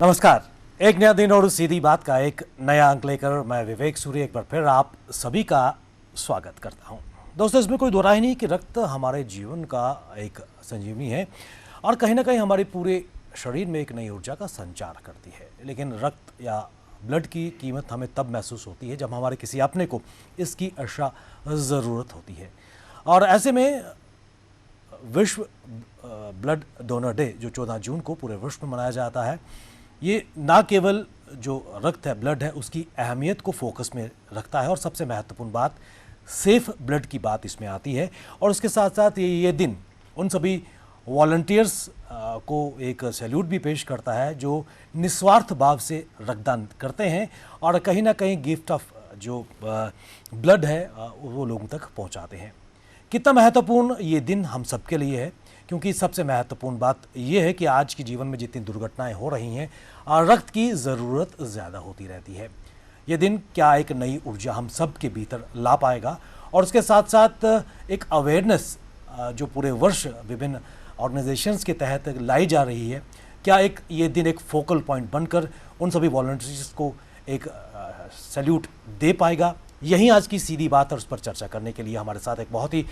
नमस्कार। एक नया दिन और सीधी बात का एक नया अंक लेकर मैं विवेक सूर्य एक बार फिर आप सभी का स्वागत करता हूं। दोस्तों, इसमें कोई दो राय नहीं कि रक्त हमारे जीवन का एक संजीवनी है और कहीं ना कहीं हमारे पूरे शरीर में एक नई ऊर्जा का संचार करती है। लेकिन रक्त या ब्लड की कीमत हमें तब महसूस होती है जब हमारे किसी अपने को इसकी अशा ज़रूरत होती है। और ऐसे में विश्व ब्लड डोनर डे जो 14 जून को पूरे विश्व में मनाया जाता है, ये ना केवल जो रक्त है, ब्लड है, उसकी अहमियत को फोकस में रखता है और सबसे महत्वपूर्ण बात सेफ ब्लड की बात इसमें आती है। और उसके साथ साथ ये दिन उन सभी वॉलंटियर्स को एक सैल्यूट भी पेश करता है जो निस्वार्थ भाव से रक्तदान करते हैं और कहीं ना कहीं गिफ्ट ऑफ जो ब्लड है वो लोगों तक पहुंचाते हैं। कितना महत्वपूर्ण ये दिन हम सबके लिए है, क्योंकि सबसे महत्वपूर्ण बात यह है कि आज के जीवन में जितनी दुर्घटनाएं हो रही हैं रक्त की ज़रूरत ज़्यादा होती रहती है। ये दिन क्या एक नई ऊर्जा हम सब के भीतर ला पाएगा और उसके साथ साथ एक अवेयरनेस जो पूरे वर्ष विभिन्न ऑर्गेनाइजेशंस के तहत लाई जा रही है, क्या एक ये दिन एक फोकल पॉइंट बनकर उन सभी वॉलंटियर्स को एक सैल्यूट दे पाएगा? यही आज की सीधी बात और उस पर चर्चा करने के लिए हमारे साथ एक बहुत ही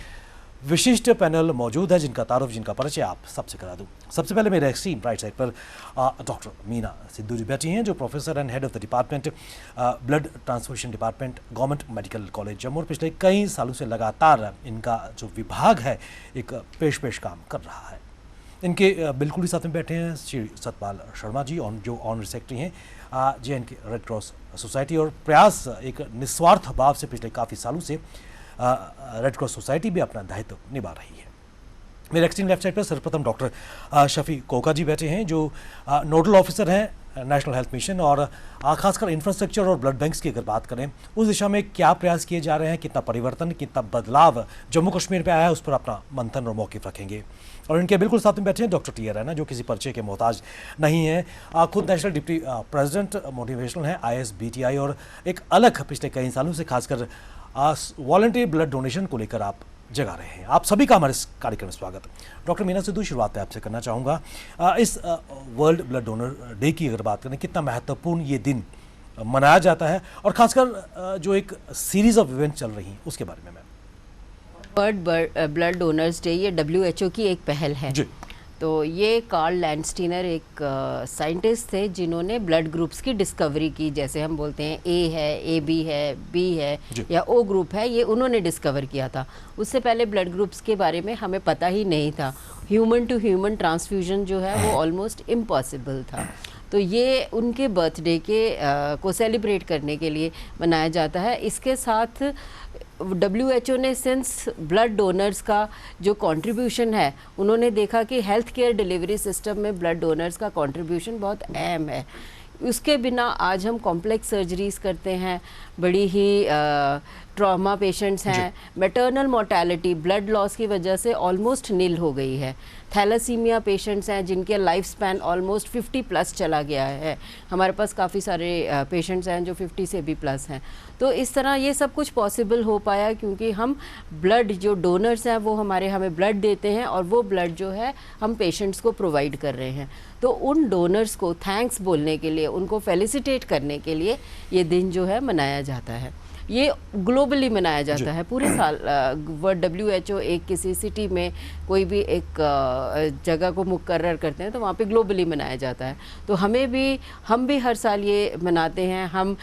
विशिष्ट पैनल मौजूद है जिनका तारुफ, जिनका परिचय आप सबसे करा दूं। सबसे पहले मेरे एक्सट्रीम राइट साइड पर डॉक्टर मीना सिद्धू जी बैठी हैं जो professor and head of the department blood transfusion department, government medical college Jammu. और पिछले कई सालों से लगातार इनका जो विभाग है एक पेश काम कर रहा है। इनके बिल्कुल ही साथ में बैठे हैं श्री सतपाल शर्मा जी जो ऑनरी सेक्रेटरी हैं JNK रेड क्रॉस सोसाइटी। और प्रयास एक निस्वार्थ भाव से पिछले काफ़ी सालों से रेड क्रॉस सोसाइटी भी अपना दायित्व निभा रही है। मेरे एक्सट्रीम लेफ्ट साइड पर सर्वप्रथम डॉक्टर शफी कोका जी बैठे हैं जो नोडल ऑफिसर हैं नेशनल हेल्थ मिशन और खासकर इंफ्रास्ट्रक्चर और ब्लड बैंक्स की अगर बात करें उस दिशा में क्या प्रयास किए जा रहे हैं, कितना परिवर्तन, कितना बदलाव जम्मू कश्मीर में आया है, उस पर अपना मंथन और मौक़िफ़ रखेंगे। और इनके बिल्कुल साथ में बैठे हैं डॉक्टर टी रैना जो किसी परिचय के मोहताज नहीं है, खुद नेशनल डिप्टी प्रेसिडेंट मोटिवेशनल हैं ISBTI और एक अलग पिछले कई सालों से खासकर वॉलंटियर ब्लड डोनेशन को लेकर आप जगा रहे हैं। आप सभी का हमारे इस कार्यक्रम में स्वागत। डॉक्टर मीना सिद्धू, शुरुआत आपसे करना चाहूँगा, इस वर्ल्ड ब्लड डोनर डे की अगर बात करें, कितना महत्वपूर्ण ये दिन मनाया जाता है और खासकर जो एक सीरीज ऑफ इवेंट चल रही हैं उसके बारे में। वर्ल्ड ब्लड डोनर्स डे ये WHO की एक पहल है जी। तो ये कार्ल लैंडस्टीनर एक साइंटिस्ट थे जिन्होंने ब्लड ग्रुप्स की डिस्कवरी की। जैसे हम बोलते हैं A है, AB है, B है या O ग्रुप है, ये उन्होंने डिस्कवर किया था। उससे पहले ब्लड ग्रुप्स के बारे में हमें पता ही नहीं था। ह्यूमन टू ह्यूमन ट्रांसफ्यूजन जो है वो ऑलमोस्ट इम्पॉसिबल था। तो ये उनके बर्थडे के को सेलिब्रेट करने के लिए मनाया जाता है। इसके साथ WHO ने सिंस ब्लड डोनर्स का जो कंट्रीब्यूशन है, उन्होंने देखा कि हेल्थ केयर डिलीवरी सिस्टम में ब्लड डोनर्स का कंट्रीब्यूशन बहुत अहम है। उसके बिना आज हम कॉम्प्लेक्स सर्जरीज करते हैं, बड़ी ही ट्रॉमा पेशेंट्स हैं, मैटरनल मोर्टेलिटी ब्लड लॉस की वजह से ऑलमोस्ट नील हो गई है। थैलासीमिया पेशेंट्स हैं जिनके लाइफ स्पैन ऑलमोस्ट 50+ चला गया है। हमारे पास काफ़ी सारे पेशेंट्स हैं जो 50 से भी प्लस हैं। तो इस तरह ये सब कुछ पॉसिबल हो पाया क्योंकि हम ब्लड जो डोनर्स हैं वो हमें ब्लड देते हैं और वो ब्लड जो है हम पेशेंट्स को प्रोवाइड कर रहे हैं। तो उन डोनर्स को थैंक्स बोलने के लिए, उनको फेलिसिटेट करने के लिए ये दिन जो है मनाया जाता है। ये ग्लोबली मनाया जाता है पूरे साल। WHO एक किसी सिटी में कोई भी एक जगह को मुकर्रर करते हैं तो वहाँ पे ग्लोबली मनाया जाता है। तो हम भी हर साल ये मनाते हैं। हम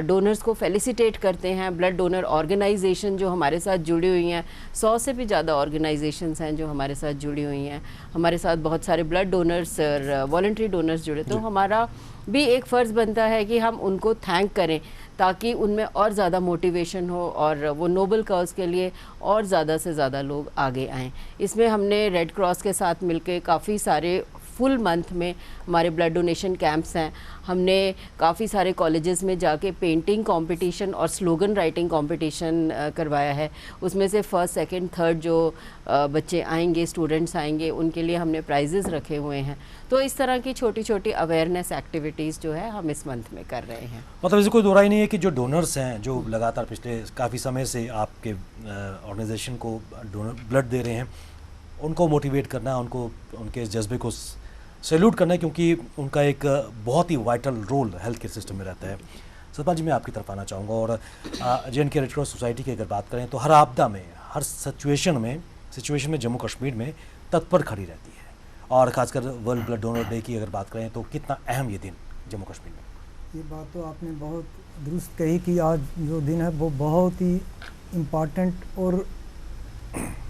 डोनर्स को फेलिसिटेट करते हैं। ब्लड डोनर ऑर्गेनाइजेशन जो हमारे साथ जुड़ी हुई हैं, 100 से भी ज़्यादा ऑर्गेनाइजेशंस हैं जो हमारे साथ जुड़ी हुई हैं। हमारे साथ बहुत सारे ब्लड डोनर्स और वॉलंटरी डोनर्स जुड़े। तो हमारा भी एक फ़र्ज़ बनता है कि हम उनको थैंक करें ताकि उनमें और ज़्यादा मोटिवेशन हो और वो नोबल कॉज के लिए और ज़्यादा से ज़्यादा लोग आगे आएँ। इसमें हमने रेड क्रॉस के साथ मिलके काफ़ी सारे फुल मंथ में हमारे ब्लड डोनेशन कैंप्स हैं। हमने काफ़ी सारे कॉलेजेस में जाके पेंटिंग कंपटीशन और स्लोगन राइटिंग कंपटीशन करवाया है। उसमें से फर्स्ट, सेकंड, थर्ड जो बच्चे आएंगे, स्टूडेंट्स आएंगे, उनके लिए हमने प्राइजेस रखे हुए हैं। तो इस तरह की छोटी छोटी अवेयरनेस एक्टिविटीज़ जो है हम इस मंथ में कर रहे हैं। मतलब इससे कोई दो राय नहीं है कि जो डोनर्स हैं जो लगातार पिछले काफ़ी समय से आपके ऑर्गेनाइजेशन को ब्लड दे रहे हैं, उनको मोटिवेट करना, उनको उनके जज्बे को सैल्यूट करना है, क्योंकि उनका एक बहुत ही vital role health care system में रहता है। सतपाल जी, मैं आपकी तरफ आना चाहूँगा और JNK रेड क्रॉस सोसाइटी की अगर बात करें तो हर आपदा में, हर सिचुएशन में जम्मू कश्मीर में तत्पर खड़ी रहती है। और ख़ासकर वर्ल्ड ब्लड डोनर डे की अगर बात करें तो कितना अहम ये दिन जम्मू कश्मीर में। ये बात तो आपने बहुत दुरुस्त कही कि आज जो दिन है वो बहुत ही इम्पॉर्टेंट और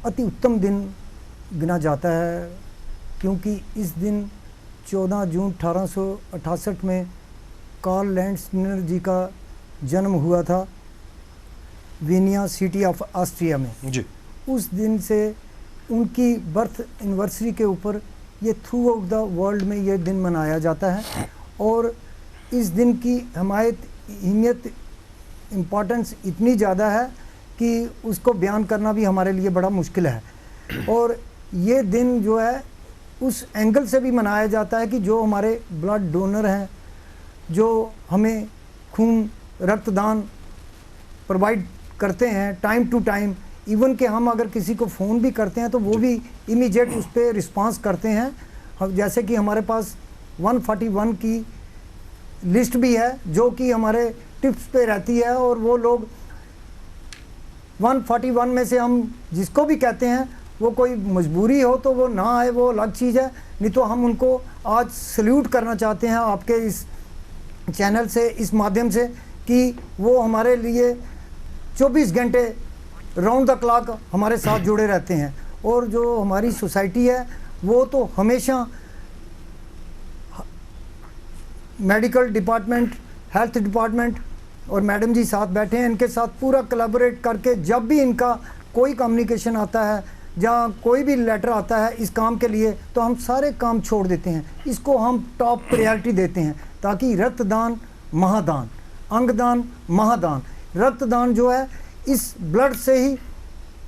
अति उत्तम दिन गिना जाता है, क्योंकि इस दिन 14 जून 1868 में कार्ल लैंडस्टीनर जी का जन्म हुआ था वियना सिटी ऑफ ऑस्ट्रिया में जी। उस दिन से उनकी बर्थ एनिवर्सरी के ऊपर ये थ्रू आउट द वर्ल्ड में ये दिन मनाया जाता है। और इस दिन की अहमियत इम्पॉर्टेंस इतनी ज़्यादा है कि उसको बयान करना भी हमारे लिए बड़ा मुश्किल है। और ये दिन जो है उस एंगल से भी मनाया जाता है कि जो हमारे ब्लड डोनर हैं, जो हमें खून रक्तदान प्रोवाइड करते हैं टाइम टू टाइम, इवन कि हम अगर किसी को फ़ोन भी करते हैं तो वो भी इमीडिएट उस पर रिस्पांस करते हैं। जैसे कि हमारे पास 141 की लिस्ट भी है जो कि हमारे टिप्स पे रहती है, और वो लोग 141 में से हम जिसको भी कहते हैं वो कोई मजबूरी हो तो वो ना आए, वो अलग चीज़ है। नहीं तो हम उनको आज सल्यूट करना चाहते हैं आपके इस चैनल से, इस माध्यम से, कि वो हमारे लिए 24 घंटे राउंड द क्लॉक हमारे साथ जुड़े रहते हैं। और जो हमारी सोसाइटी है वो तो हमेशा मेडिकल डिपार्टमेंट, हेल्थ डिपार्टमेंट और मैडम जी साथ बैठे हैं, इनके साथ पूरा कोलैबोरेट करके जब भी इनका कोई कम्युनिकेशन आता है, जहाँ कोई भी लेटर आता है इस काम के लिए, तो हम सारे काम छोड़ देते हैं, इसको हम टॉप प्रायोरिटी देते हैं, ताकि रक्तदान महादान, अंगदान महादान, रक्तदान जो है इस ब्लड से ही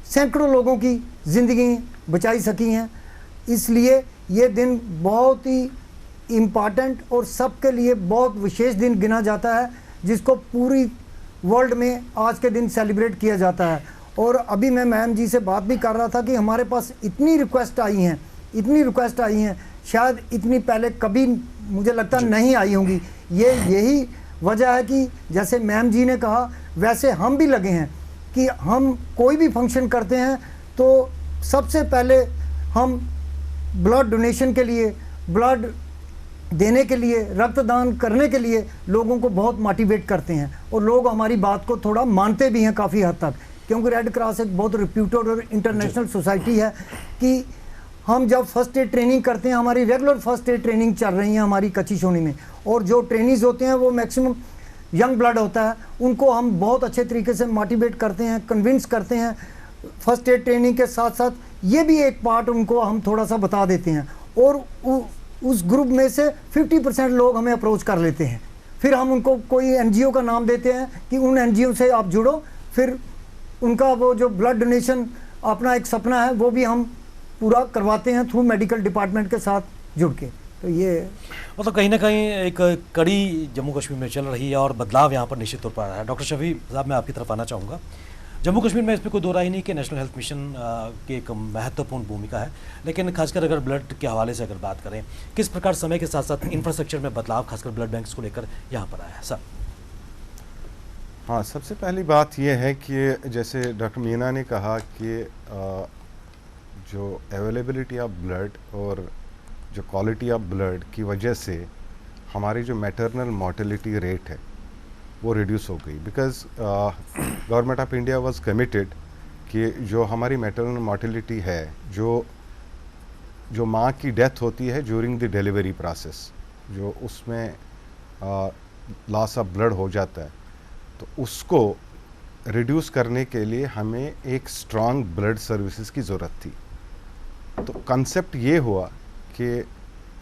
सैकड़ों लोगों की ज़िंदगी बचाई सकी हैं। इसलिए ये दिन बहुत ही इम्पॉर्टेंट और सबके लिए बहुत विशेष दिन गिना जाता है, जिसको पूरी वर्ल्ड में आज के दिन सेलिब्रेट किया जाता है। और अभी मैं मैम जी से बात भी कर रहा था कि हमारे पास इतनी रिक्वेस्ट आई हैं, शायद इतनी पहले कभी मुझे लगता नहीं आई होंगी। यही वजह है कि जैसे मैम जी ने कहा वैसे हम भी लगे हैं कि हम कोई भी फंक्शन करते हैं तो सबसे पहले हम ब्लड डोनेशन के लिए, ब्लड देने के लिए, रक्तदान करने के लिए लोगों को बहुत मोटिवेट करते हैं, और लोग हमारी बात को थोड़ा मानते भी हैं काफ़ी हद तक, क्योंकि रेड क्रॉस एक बहुत रिप्यूटेड और इंटरनेशनल सोसाइटी है। कि हम जब फर्स्ट एड ट्रेनिंग करते हैं, हमारी रेगुलर फर्स्ट एड ट्रेनिंग चल रही है हमारी कच्ची सोनी में, और जो ट्रेनिंग्स होते हैं वो मैक्सिमम यंग ब्लड होता है, उनको हम बहुत अच्छे तरीके से मोटिवेट करते हैं, कन्विंस करते हैं। फर्स्ट एड ट्रेनिंग के साथ साथ ये भी एक पार्ट उनको हम थोड़ा सा बता देते हैं, और उस ग्रुप में से 50% लोग हमें अप्रोच कर लेते हैं। फिर हम उनको कोई NGO का नाम देते हैं कि उन NGO से आप जुड़ो, फिर उनका वो जो ब्लड डोनेशन अपना एक सपना है वो भी हम पूरा करवाते हैं थ्रू मेडिकल डिपार्टमेंट के साथ जुड़ के। तो ये मतलब कहीं ना कहीं एक कड़ी जम्मू कश्मीर में चल रही है और बदलाव यहाँ पर निश्चित तौर पर आ रहा है। डॉक्टर शफी साहब, मैं आपकी तरफ आना चाहूँगा। जम्मू कश्मीर में इसमें कोई दो राय नहीं कि नेशनल हेल्थ मिशन की एक महत्वपूर्ण भूमिका है, लेकिन खासकर अगर ब्लड के हवाले से अगर बात करें, किस प्रकार समय के साथ साथ इंफ्रास्ट्रक्चर में बदलाव खासकर ब्लड बैंक्स को लेकर यहाँ पर आया है सर? हाँ, सबसे पहली बात यह है कि जैसे डॉक्टर मीना ने कहा कि जो अवेलेबिलिटी ऑफ ब्लड और जो क्वालिटी ऑफ ब्लड की वजह से हमारी जो मैटरनल मोर्टेलिटी रेट है वो रिड्यूस हो गई, because government of India was committed कि जो हमारी मैटरनल मोर्टेलिटी है, जो माँ की डेथ होती है ड्यूरिंग द डिलीवरी प्रोसेस, जो उसमें लॉस ऑफ ब्लड हो जाता है, तो उसको रिड्यूस करने के लिए हमें एक स्ट्रॉन्ग ब्लड सर्विसेज की ज़रूरत थी। तो कंसेप्ट ये हुआ कि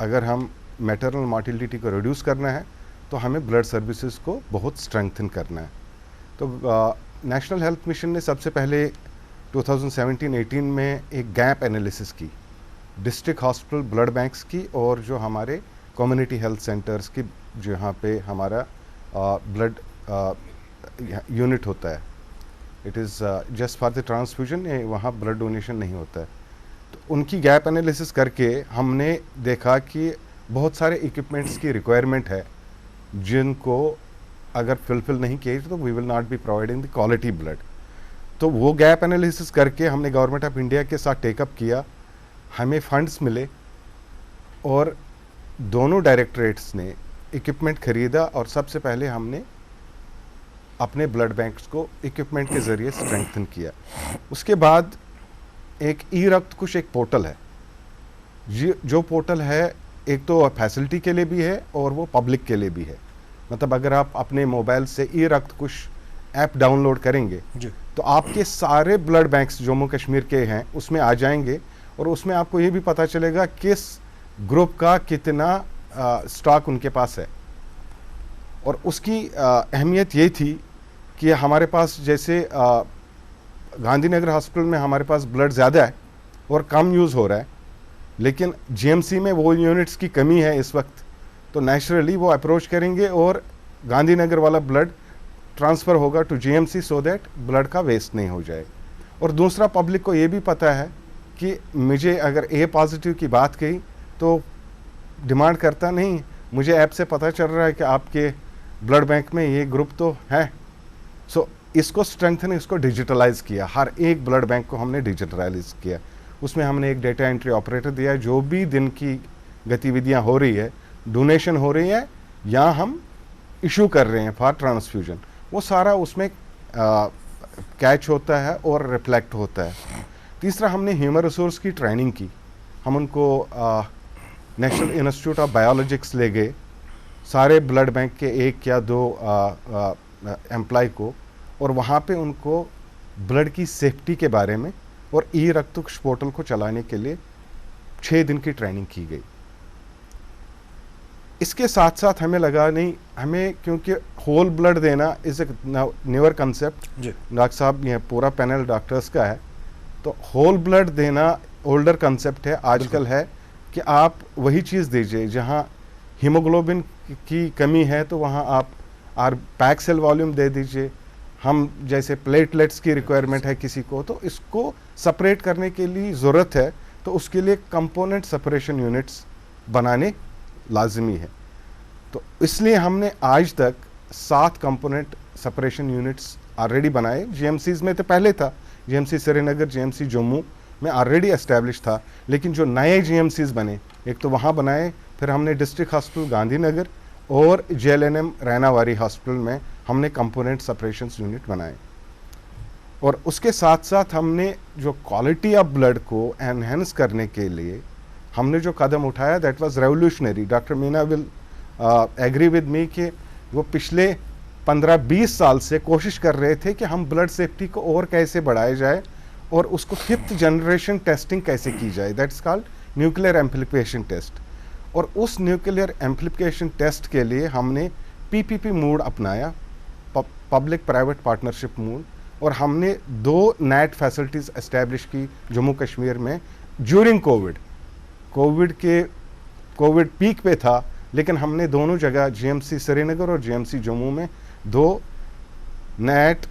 अगर हम मैटरनल मोर्टेलिटी को रिड्यूस करना है तो हमें ब्लड सर्विसेज को बहुत स्ट्रेंथन करना है। तो नेशनल हेल्थ मिशन ने सबसे पहले 2017-18 में एक गैप एनालिसिस की, डिस्ट्रिक्ट हॉस्पिटल ब्लड बैंक्स की और जो हमारे कम्युनिटी हेल्थ सेंटर्स की, जहाँ पे हमारा ब्लड यूनिट होता है, it is just for the transfusion, वहाँ ब्लड डोनेशन नहीं होता है। तो उनकी गैप एनालिसिस करके हमने देखा कि बहुत सारे इक्विपमेंट्स की रिक्वायरमेंट है जिनको अगर फुलफिल नहीं किए तो we will not be providing the quality blood. तो वो गैप एनालिसिस करके हमने गवर्नमेंट ऑफ इंडिया के साथ टेकअप किया, हमें फंड्स मिले और दोनों डायरेक्टरेट्स ने इक्विपमेंट खरीदा और सबसे पहले हमने अपने ब्लड बैंक्स को इक्विपमेंट के ज़रिए स्ट्रेंथन किया। उसके बाद एक ई रक्त कुश एक पोर्टल है, जो पोर्टल है एक तो फैसिलिटी के लिए भी है और वो पब्लिक के लिए भी है। मतलब अगर आप अपने मोबाइल से ई रक्त कुश ऐप डाउनलोड करेंगे तो आपके सारे ब्लड बैंक्स जम्मू कश्मीर के हैं उसमें आ जाएंगे और उसमें आपको ये भी पता चलेगा किस ग्रुप का कितना स्टॉक उनके पास है। और उसकी अहमियत ये थी कि हमारे पास जैसे गांधीनगर हॉस्पिटल में हमारे पास ब्लड ज़्यादा है और कम यूज़ हो रहा है, लेकिन जीएमसी में वो यूनिट्स की कमी है इस वक्त, तो नेचुरली वो अप्रोच करेंगे और गांधीनगर वाला ब्लड ट्रांसफ़र होगा to GMC so that blood का वेस्ट नहीं हो जाए। और दूसरा, पब्लिक को ये भी पता है कि मुझे अगर ए पॉजिटिव की बात कही तो डिमांड करता नहीं, मुझे ऐप से पता चल रहा है कि आपके ब्लड बैंक में ये ग्रुप तो है। सो इसको स्ट्रेंथन, इसको डिजिटलाइज किया, हर एक ब्लड बैंक को हमने डिजिटलाइज किया। उसमें हमने एक डेटा एंट्री ऑपरेटर दिया, जो भी दिन की गतिविधियां हो रही है, डोनेशन हो रही है या हम इशू कर रहे हैं फॉर ट्रांसफ्यूजन, वो सारा उसमें कैच होता है और रिफ्लेक्ट होता है। तीसरा, हमने ह्यूमन रिसोर्स की ट्रेनिंग की, हम उनको नेशनल इंस्टीट्यूट ऑफ बायोलॉजिक्स ले गए, सारे ब्लड बैंक के 1 या 2 एम्प्लॉय को, और वहाँ पे उनको ब्लड की सेफ्टी के बारे में और ई रक्तकुश पोर्टल को चलाने के लिए 6 दिन की ट्रेनिंग की गई। इसके साथ साथ हमें लगा नहीं, हमें क्योंकि होल ब्लड देना is a newer concept, doctor साहब ये पूरा पैनल डॉक्टर्स का है, तो होल ब्लड देना ओल्डर कंसेप्ट है, आजकल है कि आप वही चीज़ दीजिए जहाँ हीमोग्लोबिन की कमी है तो वहाँ आप पैक सेल वॉल्यूम दे दीजिए। हम जैसे प्लेटलेट्स की रिक्वायरमेंट है किसी को, तो इसको सेपरेट करने के लिए ज़रूरत है, तो उसके लिए कंपोनेंट सेपरेशन यूनिट्स बनाने लाजमी है। तो इसलिए हमने आज तक 7 कंपोनेंट सेपरेशन यूनिट्स ऑलरेडी बनाए। जीएमसीज में तो पहले था, जीएमसी श्रीनगर, जीएमसी जम्मू में ऑलरेडी एस्टेब्लिश था, लेकिन जो नए जीएमसीज बने, एक तो वहाँ बनाए, फिर हमने डिस्ट्रिक्ट हॉस्पिटल गांधीनगर और जेएलएनएम रैनावारी हॉस्पिटल में हमने कंपोनेंट सेपरेशन यूनिट बनाए। और उसके साथ साथ हमने जो क्वालिटी ऑफ ब्लड को एनहेंस करने के लिए हमने जो कदम उठाया, that was revolutionary. Doctor Meena will agree with me कि वो पिछले 15-20 साल से कोशिश कर रहे थे कि हम ब्लड सेफ्टी को और कैसे बढ़ाया जाए और उसको 5th जनरेशन टेस्टिंग कैसे की जाए, that's called nuclear amplification test. और उस न्यूक्लियर एम्प्लीफिकेशन टेस्ट के लिए हमने पीपीपी मोड अपनाया, पब्लिक प्राइवेट पार्टनरशिप मोड, और हमने 2 नेट फैसिलिटीज़ एस्टेब्लिश की जम्मू कश्मीर में ज्यूरिंग कोविड पीक पे था, लेकिन हमने दोनों जगह जीएमसी श्रीनगर और जीएमसी जम्मू में 2 नेट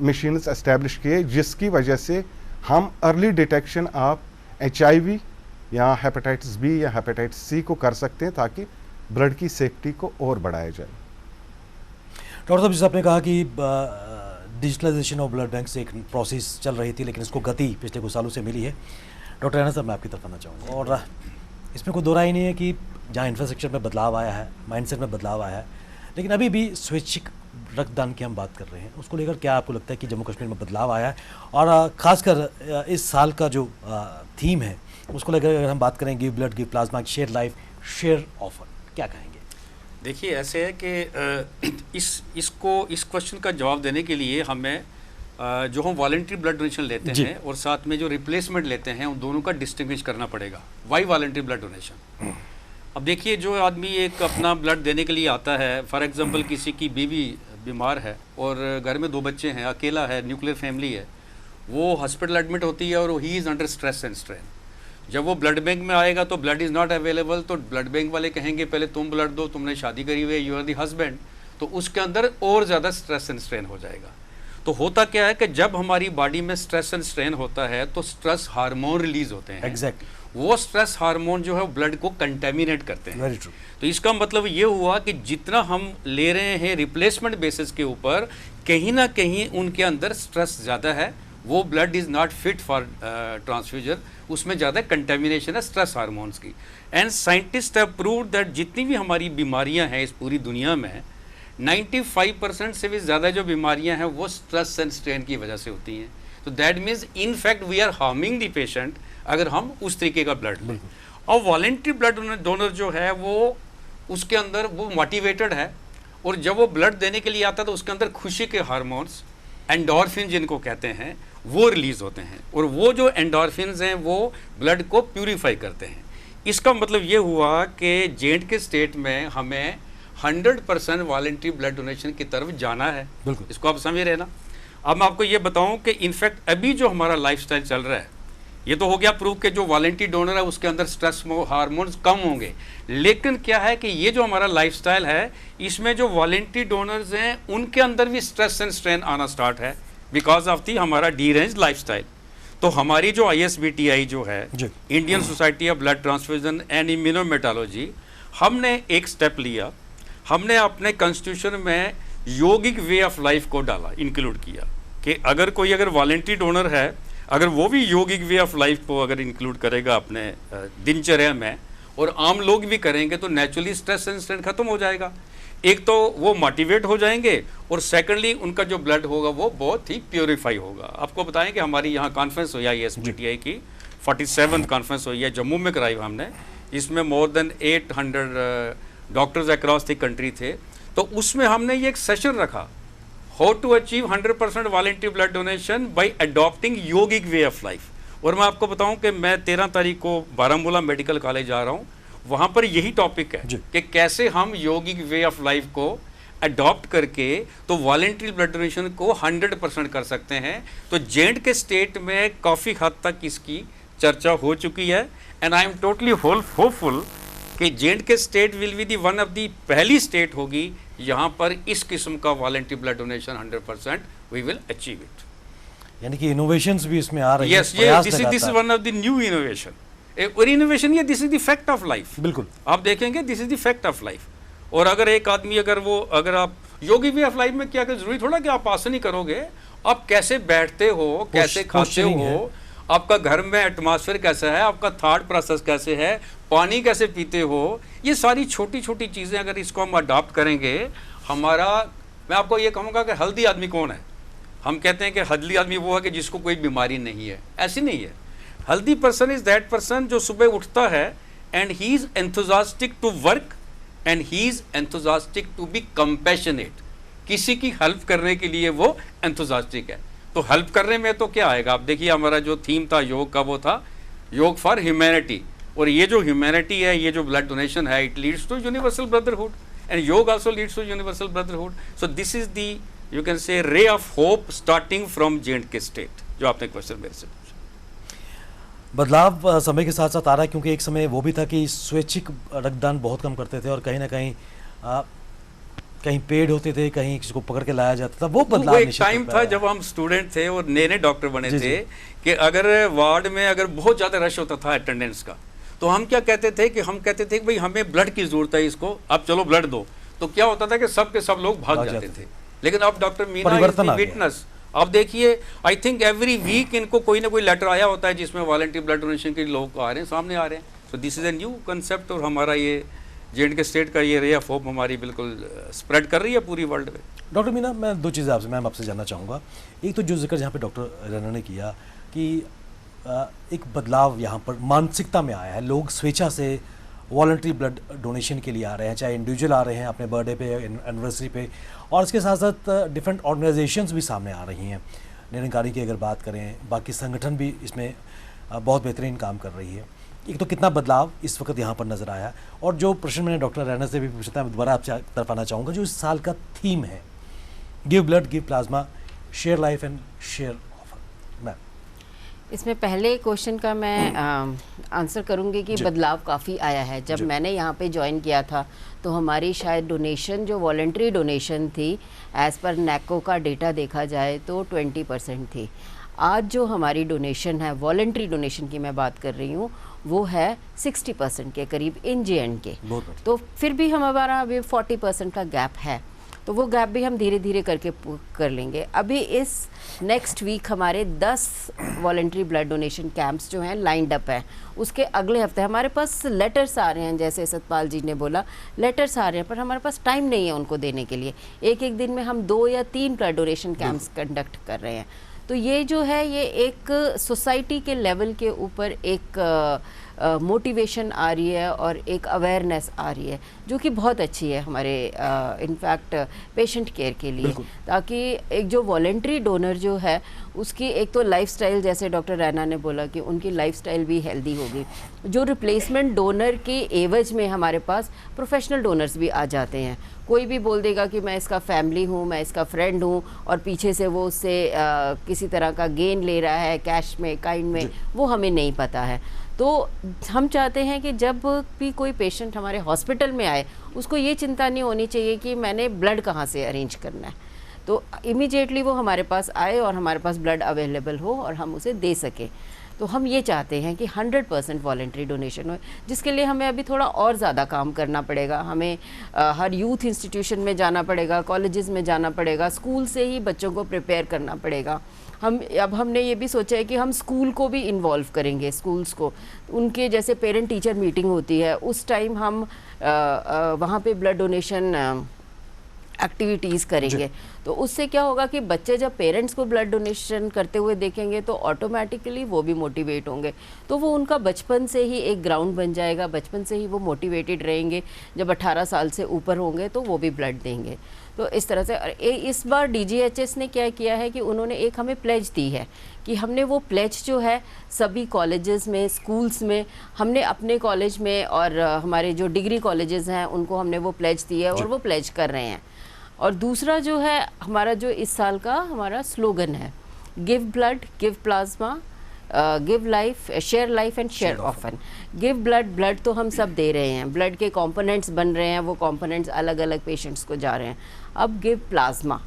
मशीन्स एस्टेब्लिश किए, जिसकी वजह से हम अर्ली डिटेक्शन ऑफ HIV या हेपेटाइटिस बी या हेपेटाइटिस सी को कर सकते हैं, ताकि ब्लड की सेफ्टी को और बढ़ाया जाए। डॉक्टर साहब, जैसे आपने कहा कि डिजिटलाइजेशन ऑफ ब्लड बैंक से एक प्रोसेस चल रही थी, लेकिन इसको गति पिछले कुछ सालों से मिली है। डॉक्टर रैना साहब, मैं आपकी तरफ आना चाहूँगा, और इसमें कोई दो राय नहीं है कि जहाँ इंफ्रास्ट्रक्चर में बदलाव आया है, माइंडसेट में बदलाव आया है, लेकिन अभी भी स्वैच्छिक रक्तदान की हम बात कर रहे हैं, उसको लेकर क्या आपको लगता है कि जम्मू कश्मीर में बदलाव आया है? और ख़ासकर इस साल का जो थीम है उसको लेकर अगर हम बात करें, give blood give plasma, share life share offer, क्या कहेंगे? देखिए, ऐसे है कि इस क्वेश्चन का जवाब देने के लिए हमें जो हम वॉलंटरी ब्लड डोनेशन लेते हैं और साथ में जो रिप्लेसमेंट लेते हैं, उन दोनों का डिस्टिंग्विश करना पड़ेगा। Why voluntary blood donation? अब देखिए, जो आदमी एक अपना ब्लड देने के लिए आता है, फॉर एग्जांपल किसी की बीवी बीमार है और घर में 2 बच्चे हैं, अकेला है, न्यूक्लियर फैमिली है, वो हॉस्पिटल एडमिट होती है और he is under stress and strain. जब वो ब्लड बैंक में आएगा तो ब्लड इज़ नॉट अवेलेबल, तो ब्लड बैंक वाले कहेंगे पहले तुम ब्लड दो, तुमने शादी करी हुई है, यू आर दी हस्बैंड, तो उसके अंदर और ज़्यादा स्ट्रेस एंड स्ट्रेन हो जाएगा। तो होता क्या है कि जब हमारी बॉडी में स्ट्रेस एंड स्ट्रेन होता है तो स्ट्रेस हार्मोन रिलीज होते हैं। एग्जैक्टली, वो स्ट्रेस हार्मोन जो है ब्लड को कंटेमिनेट करते हैं। Very true. तो इसका मतलब ये हुआ कि जितना हम ले रहे हैं रिप्लेसमेंट बेसिस के ऊपर, कहीं ना कहीं उनके अंदर स्ट्रेस ज़्यादा है, वो blood is not fit for transfusion, उसमें ज़्यादा कंटेमिनेशन है स्ट्रेस हार्मोन्स की। And scientist have proved that जितनी भी हमारी बीमारियां हैं इस पूरी दुनिया में, 95% से भी ज़्यादा जो बीमारियां हैं वो स्ट्रेस एंड स्ट्रेन की वजह से होती हैं। तो that means in fact we are harming the patient अगर हम उस तरीके का ब्लड लें। और वॉलेंट्री ब्लड डोनर जो है वो उसके अंदर वो मोटिवेटेड है, और जब वो ब्लड देने के लिए आता है तो उसके अंदर खुशी के हार्मोन्स एंडोर्फिन जिनको कहते हैं वो रिलीज होते हैं, और वो जो एंडोर्फिन्स हैं वो ब्लड को प्यूरिफाई करते हैं। इसका मतलब ये हुआ कि जेंट के स्टेट में हमें 100% वॉलेंट्री ब्लड डोनेशन की तरफ जाना है। बिल्कुल, इसको आप समझ रहे ना। अब मैं आपको ये बताऊं कि इनफैक्ट अभी जो हमारा लाइफस्टाइल चल रहा है, ये तो हो गया प्रूफ कि जो वॉलेंट्री डोनर है उसके अंदर स्ट्रेस हार्मोन्स कम होंगे, लेकिन क्या है कि ये जो हमारा लाइफस्टाइल है इसमें जो वॉलेंट्री डोनर्स हैं उनके अंदर भी स्ट्रेस एंड स्ट्रेन आना स्टार्ट है बिकॉज ऑफ दी हमारा डीरेंज लाइफस्टाइल। तो हमारी जो ISBTI जो है, Indian society of blood transfusion and immunohaematology, हमने एक स्टेप लिया, हमने अपने कॉन्स्टिट्यूशन में योगिक वे ऑफ लाइफ को डाला, इंक्लूड किया कि अगर कोई वॉलेंट्री डोनर है, अगर वो भी योगिक वे ऑफ लाइफ को अगर इंक्लूड करेगा अपने दिनचर्या में, और आम लोग भी करेंगे, तो नेचुरली स्ट्रेस एंड स्ट्रेन खत्म हो जाएगा। एक तो वो मोटिवेट हो जाएंगे, और सेकंडली उनका जो ब्लड होगा वो बहुत ही प्योरीफाई होगा। आपको बताएं कि हमारी यहाँ कॉन्फ्रेंस हुई है ISBTI की 47th कॉन्फ्रेंस हुई है, जम्मू में कराई हमने। इसमें more than 800 doctors across the country थे। तो उसमें हमने ये एक सेशन रखा, how to achieve 100% voluntary blood donation by adopting yogic way of life. और मैं आपको बताऊं कि मैं 13 तारीख को बारामूला मेडिकल कॉलेज जा रहा हूं, वहां पर यही टॉपिक है कि कैसे हम योगिक वे ऑफ लाइफ को अडॉप्ट करके तो वॉलेंट्री ब्लड डोनेशन को 100% कर सकते हैं। तो जेंट के स्टेट में काफ़ी हद तक इसकी चर्चा हो चुकी है, and I am totally hopeful कि जेंट के state will be the one of the पहली स्टेट होगी यहाँ पर इस किस्म का voluntary blood donation 100% we will achieve it. यानी कि इनोवेशंस भी इसमें आ रही हैं। यस, ये this is one of the new innovation. और इनोवेशन ये this is the fact of life. बिल्कुल, आप देखेंगे this is the fact of life. और अगर एक आदमी अगर आप योगी वे ऑफ लाइफ में क्या जरूरी थोड़ा कि आप आसन ही करोगे, आप कैसे बैठते हो, कैसे खाते हो, आपका घर में एटमॉस्फेयर कैसा है, आपका थॉट प्रोसेस कैसे है, पानी कैसे पीते हो, ये सारी छोटी छोटी चीज़ें अगर इसको हम अडॉप्ट करेंगे हमारा। मैं आपको ये कहूँगा कि हेल्दी आदमी कौन है। हम कहते हैं कि हेल्दी आदमी वो है कि जिसको कोई बीमारी नहीं है, ऐसी नहीं है। Healthy person is that person जो सुबह उठता है and he is enthusiastic to work and he is enthusiastic to be compassionate. किसी की हेल्प करने के लिए वो एंथुसियास्टिक है। तो हेल्प करने में तो क्या आएगा, आप देखिए हमारा जो थीम था योग का, वो था योग फॉर ह्यूमैनिटी। और ये जो ह्यूमैनिटी है, ये जो ब्लड डोनेशन है, it leads to universal brotherhood, and yoga also leads to universal brotherhood. So this is the you can say ray of hope starting from J and के स्टेट, जो आपने क्वेश्चन मेरे से पूछा। बदलाव समय के साथ साथ आ रहा है, क्योंकि एक समय वो भी था कि स्वैच्छिक रक्तदान बहुत कम करते थे, और कहीं ना कहीं कहीं पेड होते थे, कहीं किसी को पकड़ के लाया जाता था। वो बदलाव एक टाइम था जब हम स्टूडेंट थे और नए नए डॉक्टर बने थे कि अगर वार्ड में अगर बहुत ज़्यादा रश होता था अटेंडेंस का, तो हम क्या कहते थे कि भाई हमें ब्लड की जरूरत है, इसको आप चलो ब्लड दो। तो क्या होता था कि सब के सब लोग भाग जाते थे। लेकिन अब doctor Meena is the witness. आप देखिए, आई थिंक एवरी वीक इनको कोई ना कोई लेटर आया होता है जिसमें वॉलंटियर ब्लड डोनेशन के लोग आ रहे हैं, सामने आ रहे हैं। सो this is a new concept, और हमारा ये जेंट के स्टेट का ये रे ऑफ होप हमारी बिल्कुल स्प्रेड कर रही है पूरी वर्ल्ड में। डॉक्टर मीना, मैं दो चीज़ें आपसे जानना चाहूँगा। एक तो जो जिक्र जहाँ पे डॉक्टर रैना ने किया कि एक बदलाव यहाँ पर मानसिकता में आया है, लोग स्वेच्छा से वॉलंटरी ब्लड डोनेशन के लिए आ रहे हैं, चाहे इंडिविजुअल आ रहे हैं अपने बर्थडे पे, एनिवर्सरी पे, और इसके साथ साथ डिफरेंट ऑर्गेनाइजेशंस भी सामने आ रही हैं। निरंकारी की अगर बात करें, बाकी संगठन भी इसमें बहुत बेहतरीन काम कर रही है। एक तो कितना बदलाव इस वक्त यहाँ पर नज़र आया, और जो प्रश्न मैंने डॉक्टर रैना से भी पूछा था, मैं दोबारा आपसे तरफ आना चाहूँगा, जो इस साल का थीम है give blood give plasma share life and share offer. Ma'am, इसमें पहले क्वेश्चन का मैं आंसर करूंगी कि बदलाव काफ़ी आया है। जब मैंने यहाँ पे ज्वाइन किया था तो हमारी शायद डोनेशन जो वॉलंटरी डोनेशन थी एज़ पर नैको का डेटा देखा जाए तो 20% थी। आज जो हमारी डोनेशन है, वॉलंटरी डोनेशन की मैं बात कर रही हूँ, वो है 60% के करीब इन JN के। तो फिर भी हमारा अभी 40% का गैप है, तो वो गैप भी हम धीरे धीरे करके कर लेंगे। अभी इस नेक्स्ट वीक हमारे 10 वॉलंटरी ब्लड डोनेशन कैंप्स जो हैं लाइंड अप हैं। उसके अगले हफ्ते हमारे पास लेटर्स आ रहे हैं, जैसे सतपाल जी ने बोला लेटर्स आ रहे हैं, पर हमारे पास टाइम नहीं है उनको देने के लिए। एक एक दिन में हम 2 या 3 ब्लड डोनेशन कैंप्स कंडक्ट कर रहे हैं। तो ये जो है ये एक सोसाइटी के लेवल के ऊपर एक मोटिवेशन आ रही है और एक अवेयरनेस आ रही है, जो कि बहुत अच्छी है हमारे इनफैक्ट पेशेंट केयर के लिए, ताकि एक जो वॉलंटरी डोनर जो है उसकी एक तो लाइफस्टाइल, जैसे डॉक्टर रैना ने बोला कि उनकी लाइफस्टाइल भी हेल्दी होगी। जो रिप्लेसमेंट डोनर के एवज में हमारे पास प्रोफेशनल डोनर्स भी आ जाते हैं। कोई भी बोल देगा कि मैं इसका फैमिली हूँ, मैं इसका फ्रेंड हूँ, और पीछे से वो उससे किसी तरह का गेन ले रहा है कैश में, काइंड में, वो हमें नहीं पता है। तो हम चाहते हैं कि जब भी कोई पेशेंट हमारे हॉस्पिटल में आए उसको ये चिंता नहीं होनी चाहिए कि मैंने ब्लड कहाँ से अरेंज करना है। तो इमीडिएटली वो हमारे पास आए और हमारे पास ब्लड अवेलेबल हो और हम उसे दे सकें। तो हम ये चाहते हैं कि 100% वॉलंटरी डोनेशन हो, जिसके लिए हमें अभी थोड़ा और ज़्यादा काम करना पड़ेगा। हमें हर यूथ इंस्टीट्यूशन में जाना पड़ेगा, कॉलेजेस में जाना पड़ेगा, स्कूल से ही बच्चों को प्रिपेयर करना पड़ेगा। हमने ये भी सोचा है कि हम स्कूल को भी इन्वॉल्व करेंगे। स्कूल्स को, उनके जैसे पेरेंट टीचर मीटिंग होती है उस टाइम हम वहाँ पे ब्लड डोनेशन एक्टिविटीज़ करेंगे। तो उससे क्या होगा कि बच्चे जब पेरेंट्स को ब्लड डोनेशन करते हुए देखेंगे तो ऑटोमेटिकली वो भी मोटिवेट होंगे। तो वो उनका बचपन से ही एक ग्राउंड बन जाएगा, बचपन से ही वो मोटिवेटेड रहेंगे। जब 18 साल से ऊपर होंगे तो वो भी ब्लड देंगे। तो इस तरह से इस बार DGHS ने क्या किया है कि उन्होंने एक हमें प्लेज दी है कि हमने वो प्लेज जो है सभी कॉलेजेस में, स्कूल्स में, हमने अपने कॉलेज में और हमारे जो डिग्री कॉलेजेस हैं उनको हमने वो प्लेज दी है और वो प्लेज कर रहे हैं। और दूसरा जो है हमारा जो इस साल का हमारा स्लोगन है, give blood, give plasma, give life, share life and share often. Give blood, blood तो हम सब दे रहे हैं, ब्लड के कंपोनेंट्स बन रहे हैं, वो कंपोनेंट्स अलग अलग पेशेंट्स को जा रहे हैं। अब गिव प्लाज्मा,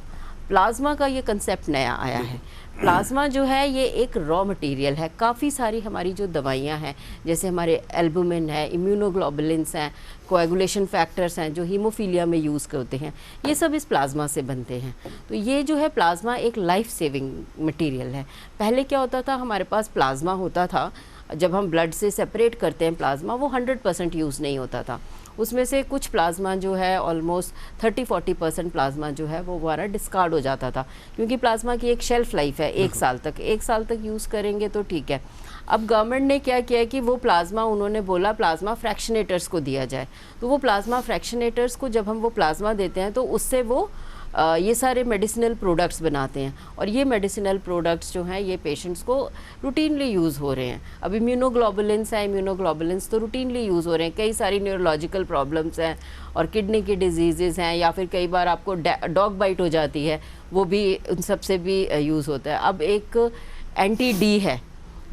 प्लाज्मा का ये कंसेप्ट नया आया है। प्लाज्मा जो है ये एक रॉ मटेरियल है। काफ़ी सारी हमारी जो दवाइयाँ हैं, जैसे हमारे एल्बुमिन है, इम्यूनोग्लोबुलिन्स हैं, कोएगुलेशन फैक्टर्स हैं जो हीमोफीलिया में यूज़ करते हैं, ये सब इस प्लाज्मा से बनते हैं। तो ये जो है प्लाज्मा एक लाइफ सेविंग मटेरियल है। पहले क्या होता था, हमारे पास प्लाज्मा होता था, जब हम ब्लड से सेपरेट करते हैं प्लाज्मा, वो 100% यूज़ नहीं होता था। उसमें से कुछ प्लाज्मा जो है ऑलमोस्ट 30-40% प्लाज्मा जो है वो हमारा डिस्कार्ड हो जाता था, क्योंकि प्लाज्मा की एक शेल्फ लाइफ है 1 साल तक। 1 साल तक यूज़ करेंगे तो ठीक है। अब गवर्नमेंट ने क्या किया कि वो प्लाज्मा, उन्होंने बोला प्लाज्मा फ्रैक्शनेटर्स को दिया जाए। तो वो प्लाज्मा फ्रैक्शनेटर्स को जब हम वो प्लाज्मा देते हैं तो उससे वो ये सारे मेडिसिनल प्रोडक्ट्स बनाते हैं, और ये मेडिसिनल प्रोडक्ट्स जो हैं ये पेशेंट्स को रूटीनली यूज़ हो रहे हैं। अब इम्यूनोग्लोबुलिन्स हैं, इम्यूनोग्लोबुलिन्स तो रूटीनली यूज़ हो रहे हैं। कई सारी न्यूरोलॉजिकल प्रॉब्लम्स हैं और किडनी की डिजीज़ हैं, या फिर कई बार आपको डॉग बाइट हो जाती है, वो भी उन सब से भी यूज़ होता है। अब एक एंटी-डी है,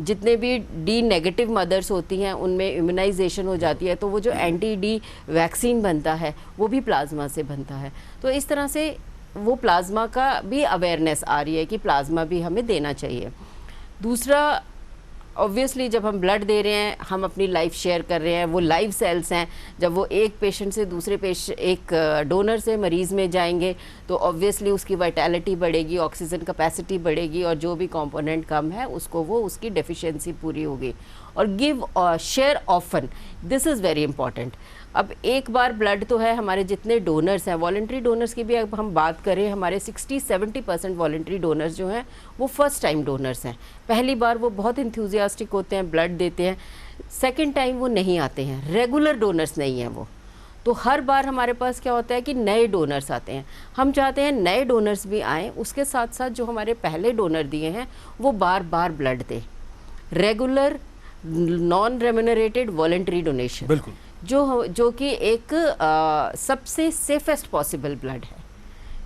जितने भी डी नेगेटिव मदर्स होती हैं उनमें इम्यूनाइजेशन हो जाती है, तो वो जो एंटी-डी वैक्सीन बनता है वो भी प्लाज्मा से बनता है। तो इस तरह से वो प्लाज्मा का भी अवेयरनेस आ रही है कि प्लाज्मा भी हमें देना चाहिए। दूसरा, ऑब्वियसली जब हम ब्लड दे रहे हैं हम अपनी लाइफ शेयर कर रहे हैं, वो लाइव सेल्स हैं। जब वो एक पेशेंट से दूसरे एक डोनर से मरीज़ में जाएंगे तो ऑब्वियसली उसकी वाइटैलिटी बढ़ेगी, ऑक्सीजन कैपेसिटी बढ़ेगी, और जो भी कंपोनेंट कम है उसको वो उसकी डेफिशिएंसी पूरी होगी। और give share often, this is very important. अब एक बार ब्लड तो है, हमारे जितने डोनर्स हैं, वॉलंटरी डोनर्स की भी अब हम बात करें, हमारे 60-70% वॉलंटरी डोनर्स जो हैं वो फर्स्ट टाइम डोनर्स हैं। पहली बार वो बहुत इंथ्यूजियास्टिक होते हैं, ब्लड देते हैं, सेकंड टाइम वो नहीं आते हैं, रेगुलर डोनर्स नहीं हैं वो। तो हर बार हमारे पास क्या होता है कि नए डोनर्स आते हैं। हम चाहते हैं नए डोनर्स भी आएँ, उसके साथ साथ जो हमारे पहले डोनर दिए हैं वो बार बार ब्लड दें। रेगुलर नॉन रेम्यूनरेटेड वॉलंटरी डोनेशन, बिल्कुल, जो कि एक सबसे सेफेस्ट पॉसिबल ब्लड है,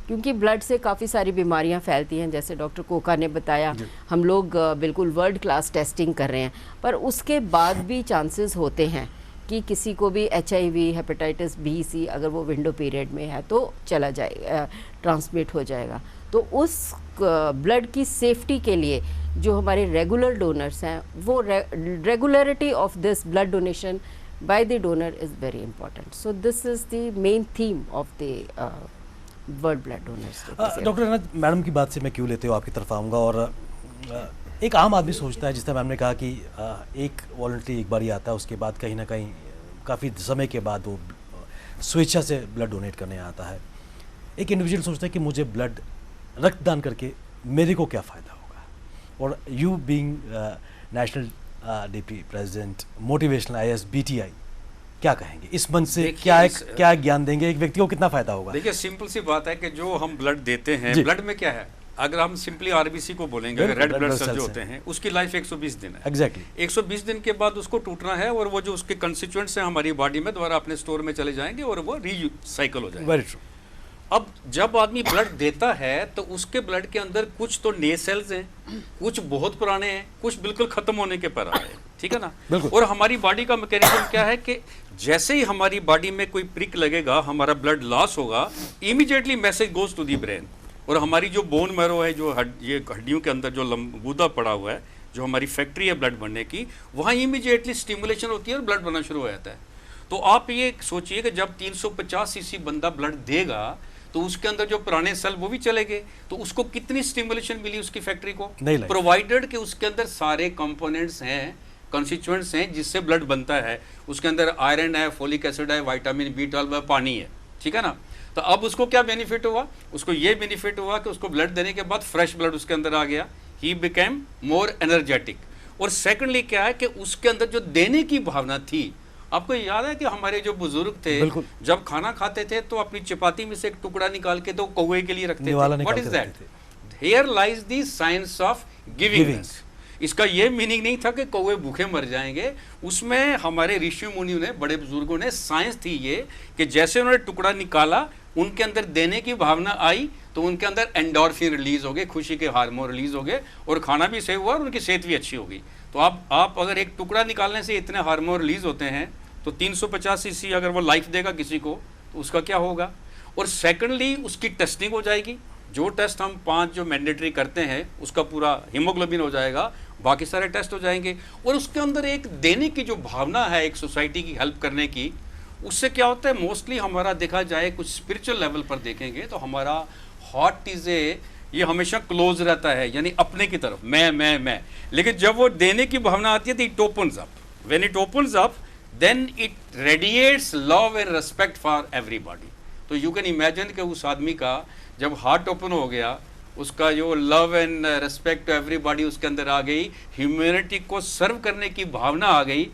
क्योंकि ब्लड से काफ़ी सारी बीमारियां फैलती हैं, जैसे डॉक्टर कोका ने बताया। हम लोग बिल्कुल वर्ल्ड क्लास टेस्टिंग कर रहे हैं, पर उसके बाद भी चांसेस होते हैं कि किसी को भी HIV, हेपेटाइटिस B, C अगर वो विंडो पीरियड में है तो चला जाएगा, ट्रांसमिट हो जाएगा। तो उस ब्लड की सेफ्टी के लिए जो हमारे रेगुलर डोनर्स हैं, वो regularity of this blood donation by the donor is very important. So this is the main theme of the world blood donors. Doctor Anant, madam की बात से मैं क्यों लेते हो आपकी तरफ आऊँगा। और एक आम आदमी सोचता है, जिस तरह मैम ने कहा कि एक वॉलंटरी एक बार ही आता है, उसके बाद कहीं ना कहीं काफ़ी समय के बाद वो स्वेच्छा से ब्लड डोनेट करने आता है। एक इंडिविजुअल सोचता है कि मुझे ब्लड रक्तदान करके मेरे को क्या फ़ायदा होगा। और you being national deputy president, motivational IAS BTI, क्या कहेंगे इस मंच से? क्या ज्ञान देंगे, एक व्यक्ति को कितना फायदा होगा? देखिए, सिंपल सी बात है कि जो हम ब्लड देते हैं, ब्लड में क्या है, अगर हम सिंपली RBC को बोलेंगे, रेड ब्लड सेल जो होते हैं, उसकी लाइफ 120 दिन है। एग्जैक्टली 120 दिन के बाद उसको टूटना है, और वो जो उसके कंस्टिट्यूएंट्स हैं हमारी बॉडी में, दोबारा अपने स्टोर में चले जाएंगे और वो रीसाइकिल हो जाएंगे। Very true. अब जब आदमी ब्लड देता है तो उसके ब्लड के अंदर कुछ तो नए सेल्स हैं, कुछ बहुत पुराने हैं, कुछ बिल्कुल खत्म होने के पर आ रहे हैं, ठीक है ना। और हमारी बॉडी का मैकेनिज्म क्या है कि जैसे ही हमारी बॉडी में कोई प्रिक लगेगा, हमारा ब्लड लॉस होगा, immediately message goes to the brain. और हमारी जो बोन मैरो है, जो ये हड्डियों के अंदर जो गूदा पड़ा हुआ है, जो हमारी फैक्ट्री है ब्लड बनने की, वहाँ इमीडिएटली स्टिमुलेशन होती है और ब्लड बनना शुरू हो जाता है। तो आप ये सोचिए कि जब 350 cc बंदा ब्लड देगा तो उसके अंदर जो पुराने सेल वो भी चले गए, तो उसको कितनी स्टिमुलेशन मिली उसकी फैक्ट्री को, प्रोवाइडेड कि उसके अंदर सारे कंपोनेंट्स हैं, कंस्टिट्यूएंट्स हैं जिससे ब्लड बनता है। उसके अंदर आयरन है, फोलिक एसिड है, विटामिन B12 है, पानी है, ठीक है ना। तो अब उसको क्या बेनिफिट हुआ? उसको ये बेनिफिट हुआ कि उसको ब्लड देने के बाद फ्रेश ब्लड उसके अंदर आ गया, ही बिकेम मोर एनर्जेटिक। और सेकेंडली क्या है कि उसके अंदर जो देने की भावना थी, आपको याद है कि हमारे जो बुजुर्ग थे जब खाना खाते थे तो अपनी चपाती में से एक टुकड़ा निकाल के तो कौवे के लिए रखते थे। What is that? Here lies the science of giving. इसका ये मीनिंग नहीं था कि कौवे भूखे मर जाएंगे, उसमें हमारे ऋषि मुनियों ने, बड़े बुजुर्गों ने, साइंस थी ये कि जैसे उन्होंने टुकड़ा निकाला, उनके अंदर देने की भावना आई तो उनके अंदर एंडोर्फिन रिलीज हो गए, खुशी के हार्मोन रिलीज हो गए, और खाना भी सही हुआ और उनकी सेहत भी अच्छी हो गई। तो आप अगर एक टुकड़ा निकालने से इतने हार्मोन रिलीज होते हैं, तो 350 cc अगर वो लाइफ देगा किसी को तो उसका क्या होगा? और सेकंडली उसकी टेस्टिंग हो जाएगी। जो टेस्ट हम 5 जो मैंडेटरी करते हैं उसका पूरा हीमोग्लोबिन हो जाएगा, बाकी सारे टेस्ट हो जाएंगे। और उसके अंदर एक देने की जो भावना है, एक सोसाइटी की हेल्प करने की, उससे क्या होता है, मोस्टली हमारा देखा जाए कुछ स्पिरिचुअल लेवल पर देखेंगे तो हमारा हार्ट ये हमेशा क्लोज रहता है, यानी अपने की तरफ, मैं। लेकिन जब वो देने की भावना आती है तो it opens up. When it opens up then it radiates love and respect for everybody। तो you can imagine कि उस आदमी का जब हार्ट ओपन हो गया, उसका जो love and respect to everybody उसके अंदर आ गई, ह्यूमैनिटी को सर्व करने की भावना आ गई,